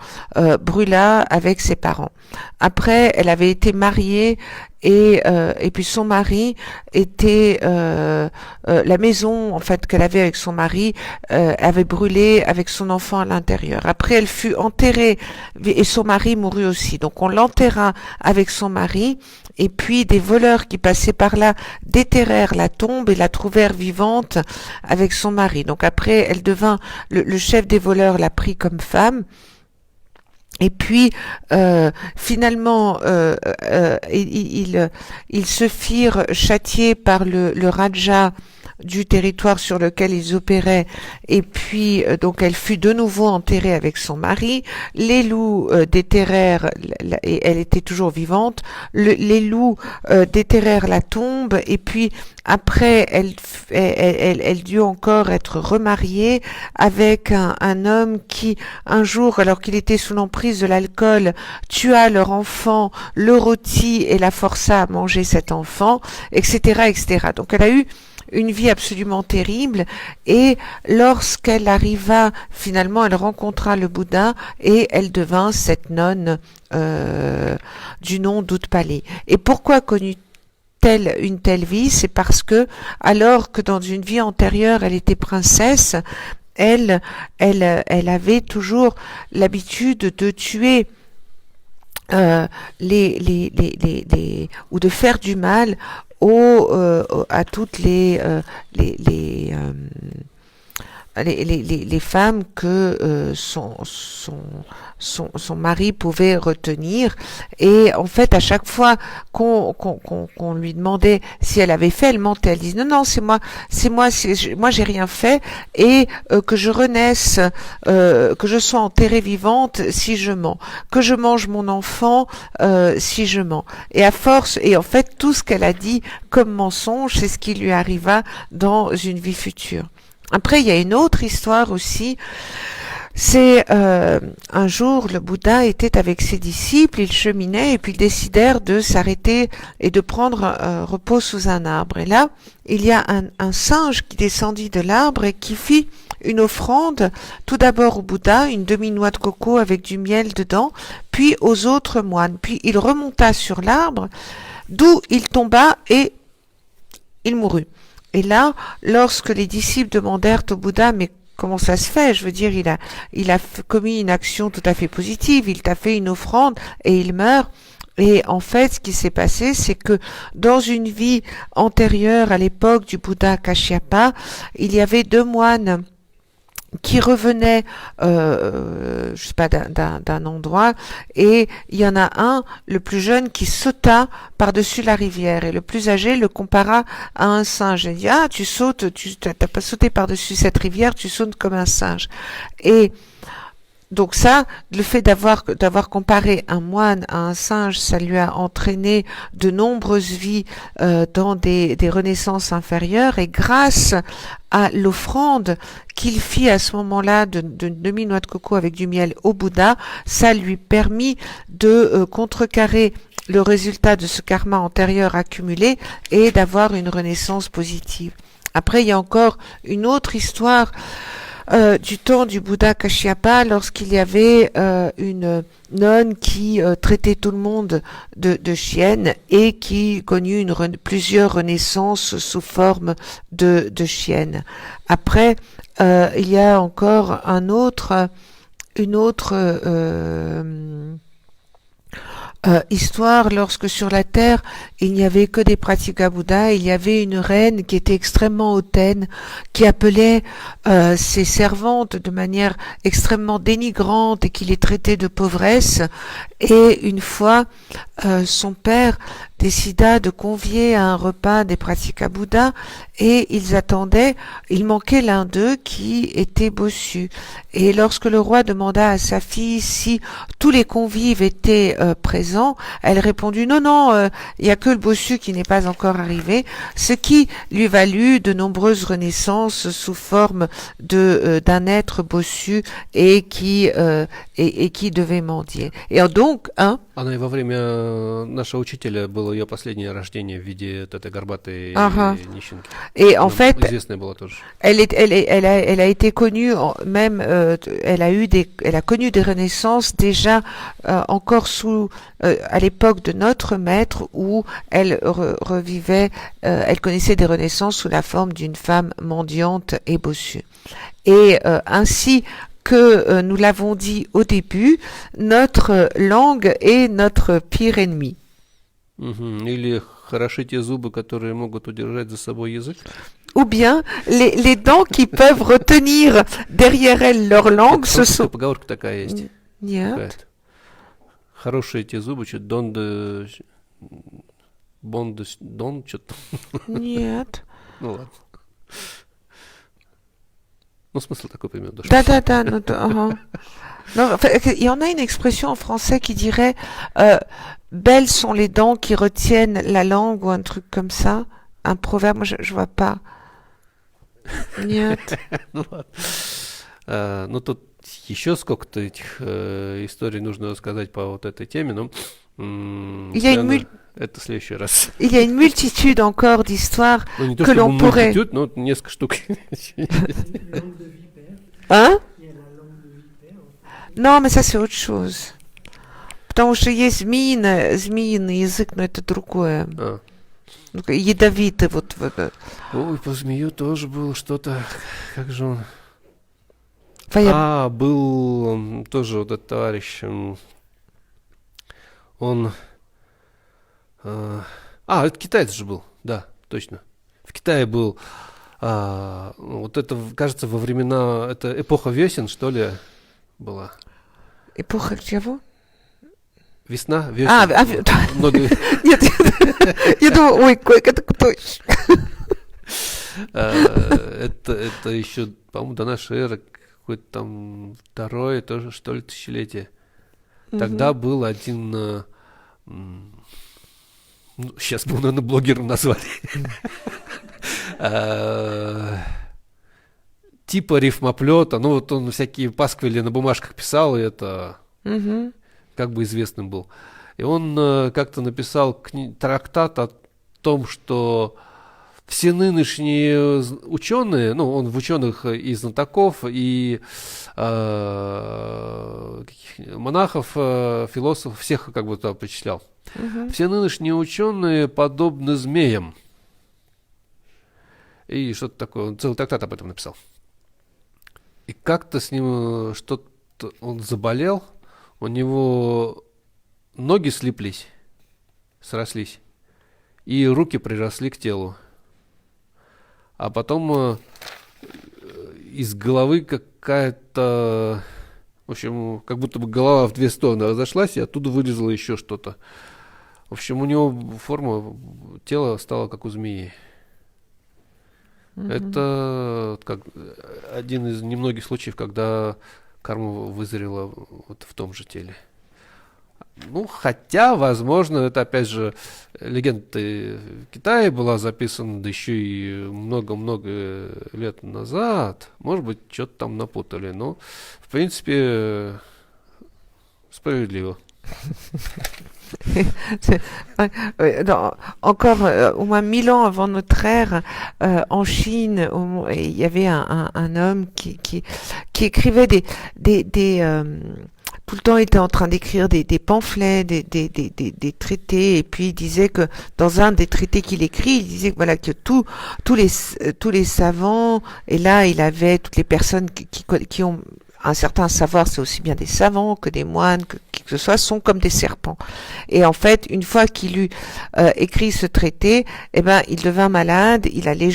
brûla avec ses parents. Après, elle avait été mariée et puis son mari était la maison en fait qu'elle avait avec son mari avait brûlé avec son enfant à l'intérieur. Après, elle fut enterrée et son mari mourut aussi. Donc on l'enterra avec son mari. Et puis des voleurs qui passaient par là déterrèrent la tombe et la trouvèrent vivante avec son mari. Donc après, elle devint le chef des voleurs l'a pris comme femme. Et puis finalement, ils se firent châtier par le Raja du territoire sur lequel ils opéraient, et puis donc elle fut de nouveau enterrée avec son mari. Les loups déterrèrent, et elle était toujours vivante, les loups déterrèrent la tombe, et puis après elle dut encore être remariée avec un homme qui un jour, alors qu'il était sous l'emprise de l'alcool, tua leur enfant, le rôtit et la força à manger cet enfant, etc., etc. Donc elle a eu une vie absolument terrible, et lorsqu'elle arriva, finalement, elle rencontra le Bouddha et elle devint cette nonne du nom d'Utpali. Et pourquoi connut-elle une telle vie? C'est parce que, alors que dans une vie antérieure, elle était princesse, elle avait toujours l'habitude de tuer ou de faire du mal à toutes les femmes que son mari pouvait retenir. Et en fait, à chaque fois qu'on lui demandait si elle avait fait, elle mentait. Elle disait non, c'est moi, moi j'ai rien fait, et que je renaisse, que je sois enterrée vivante si je mens, que je mange mon enfant si je mens. Et à force, et en fait, tout ce qu'elle a dit comme mensonge, c'est ce qui lui arriva dans une vie future. Après, il y a une autre histoire aussi c'est un jour, le Bouddha était avec ses disciples, ils cheminaient et puis ils décidèrent de s'arrêter et de prendre repos sous un arbre. Et là, il y a un singe qui descendit de l'arbre et qui fit une offrande, tout d'abord au Bouddha, une demi-noix de coco avec du miel dedans, puis aux autres moines. Puis il remonta sur l'arbre, d'où il tomba et il mourut. Et là, lorsque les disciples demandèrent au Bouddha, mais comment ça se fait? Je veux dire, il a commis une action tout à fait positive, il t'a fait une offrande et il meurt. Et en fait, ce qui s'est passé, c'est que dans une vie antérieure à l'époque du Bouddha Kashyapa, il y avait deux moines qui revenaient, je sais pas, d'un endroit, et il y en a un, le plus jeune, qui sauta par-dessus la rivière, et le plus âgé le compara à un singe. Il dit, ah, tu sautes, t'as pas sauté par-dessus cette rivière, tu sautes comme un singe. Et donc ça, le fait d'avoir comparé un moine à un singe, ça lui a entraîné de nombreuses vies dans des renaissances inférieures, et grâce à l'offrande qu'il fit à ce moment-là de demi-noix de coco avec du miel au Bouddha, ça lui permit de contrecarrer le résultat de ce karma antérieur accumulé et d'avoir une renaissance positive. Après, il y a encore une autre histoire du temps du Bouddha Kashyapa, lorsqu'il y avait une nonne qui traitait tout le monde de chienne et qui connut plusieurs renaissances sous forme de chienne. Après, il y a encore une autre histoire, lorsque sur la terre il n'y avait que des Pratyeka Bouddha, il y avait une reine qui était extrêmement hautaine, qui appelait ses servantes de manière extrêmement dénigrante et qui les traitait de pauvresse. Et une fois, son père décida de convier à un repas des Pratyeka Bouddha, et ils attendaient, il manquait l'un d'eux qui était bossu. Et lorsque le roi demanda à sa fille si tous les convives étaient présents, elle répondit non, il n'y a que le bossu qui n'est pas encore arrivé, ce qui lui valut de nombreuses renaissances sous forme d'un être bossu et qui devait mendier. Et donc, Она и во время нашего учителя было ее последнее рождение в виде этой горбатой нищенки. Et en fait, известная была тоже. Elle a été connue, même, elle a connu des renaissances déjà encore à l'époque de notre maître, où elle revivait, elle connaissait des renaissances sous la forme d'une femme mendiante et bossue. Et ainsi que nous l'avons dit au début, notre langue est notre pire ennemi. Или хороши те зубы, которые могут удержать за собой язык. Ou bien les dents qui peuvent retenir derrière elles leur langue, ce sont... Поговорка такая есть. Нет. Хорошие те зубы, что Дон, что-то. Нет. Ну ладно. Ну, смысл такой примерно. Да. Non, il y en a une expression en français qui dirait belles sont les dents qui retiennent la langue, ou un truc comme ça. Un proverbe, moi je vois pas. Нет. Ну ладно. Ну тут еще сколько-то этих историй нужно рассказать по вот этой теме, но это в следующий раз. Il y a une multitude encore d'histoires que l'on pourrait... Ну, несколько штук. Hein? Non, mais ça c'est autre chose. Потому что есть змеиный язык, но это другое. Ядовитый вот. Ой, по змею тоже было что-то. Как же он? Был тоже вот этот товарищ. Он... это китаец же был, да, точно. В Китае был... вот это, кажется, во времена... Это эпоха весен, что ли, была? Эпоха чего? Весна, весен. Нет, я думаю, ой, это кто? Это еще, по-моему, до нашей эры, какое-то там второе тоже, что ли, тысячелетие. Тогда был один... сейчас бы, наверное, блогером назвали. типа рифмоплета. Ну, вот он всякие пасквили на бумажках писал, и это Mhm. как бы известным был. И он как-то написал трактат о том, что все нынешние ученые, ну, он в ученых и знатоков, и монахов, философов, всех как бы туда причислял. Mhm. Все нынешние ученые подобны змеям. И что-то такое, он целый трактат об этом написал. И как-то с ним что-то, он заболел, у него ноги слиплись, срослись, и руки приросли к телу. А потом из головы какая-то, в общем, как будто бы голова в две стороны разошлась, и оттуда вылезло еще что-то. В общем, у него форма тела стала как у змеи. Это как один из немногих случаев, когда карма вызрела вот в том же теле. Ну, хотя, возможно, это, опять же, легенда в Китае была записана, да еще и много-много лет назад. Может быть, что-то там напутали, но, в принципе, справедливо. Encore au moins 1000 ans avant notre ère, en Chine, il y avait un homme qui écrivait tout le temps était en train d'écrire des pamphlets, des traités, et puis il disait que dans un des traités qu'il écrit, il disait que voilà que tous les savants, et là il avait toutes les personnes qui ont un certain savoir, c'est aussi bien des savants que des moines, que qui que ce soit, sont comme des serpents. Et en fait, une fois qu'il eut écrit ce traité, eh ben, il devint malade. Il a les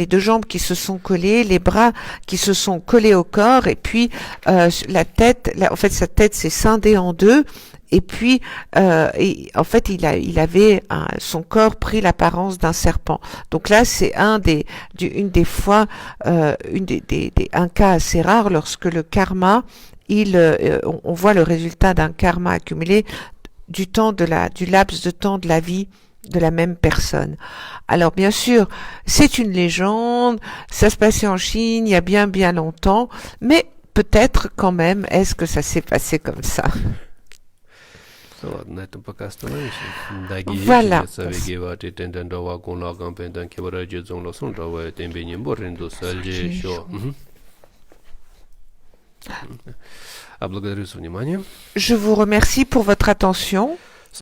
deux jambes qui se sont collées, les bras qui se sont collés au corps, et puis la tête. En fait, sa tête s'est scindée en deux. Et puis, en fait, il avait son corps pris l'apparence d'un serpent. Donc là, c'est un cas assez rare lorsque le karma, on voit le résultat d'un karma accumulé du laps de temps de la vie de la même personne. Alors bien sûr, c'est une légende, ça se passait en Chine il y a bien bien longtemps, mais peut-être quand même, est-ce que ça s'est passé comme ça? Ладно, на этом пока остановимся. Дагие Voilà. Савигевати Тендендова Гунлагам Пендан Кебараджи Зонлосон Жава Тембенем Боринду Сальди Шо. А благодарю за внимание. Je vous remercie pour votre attention.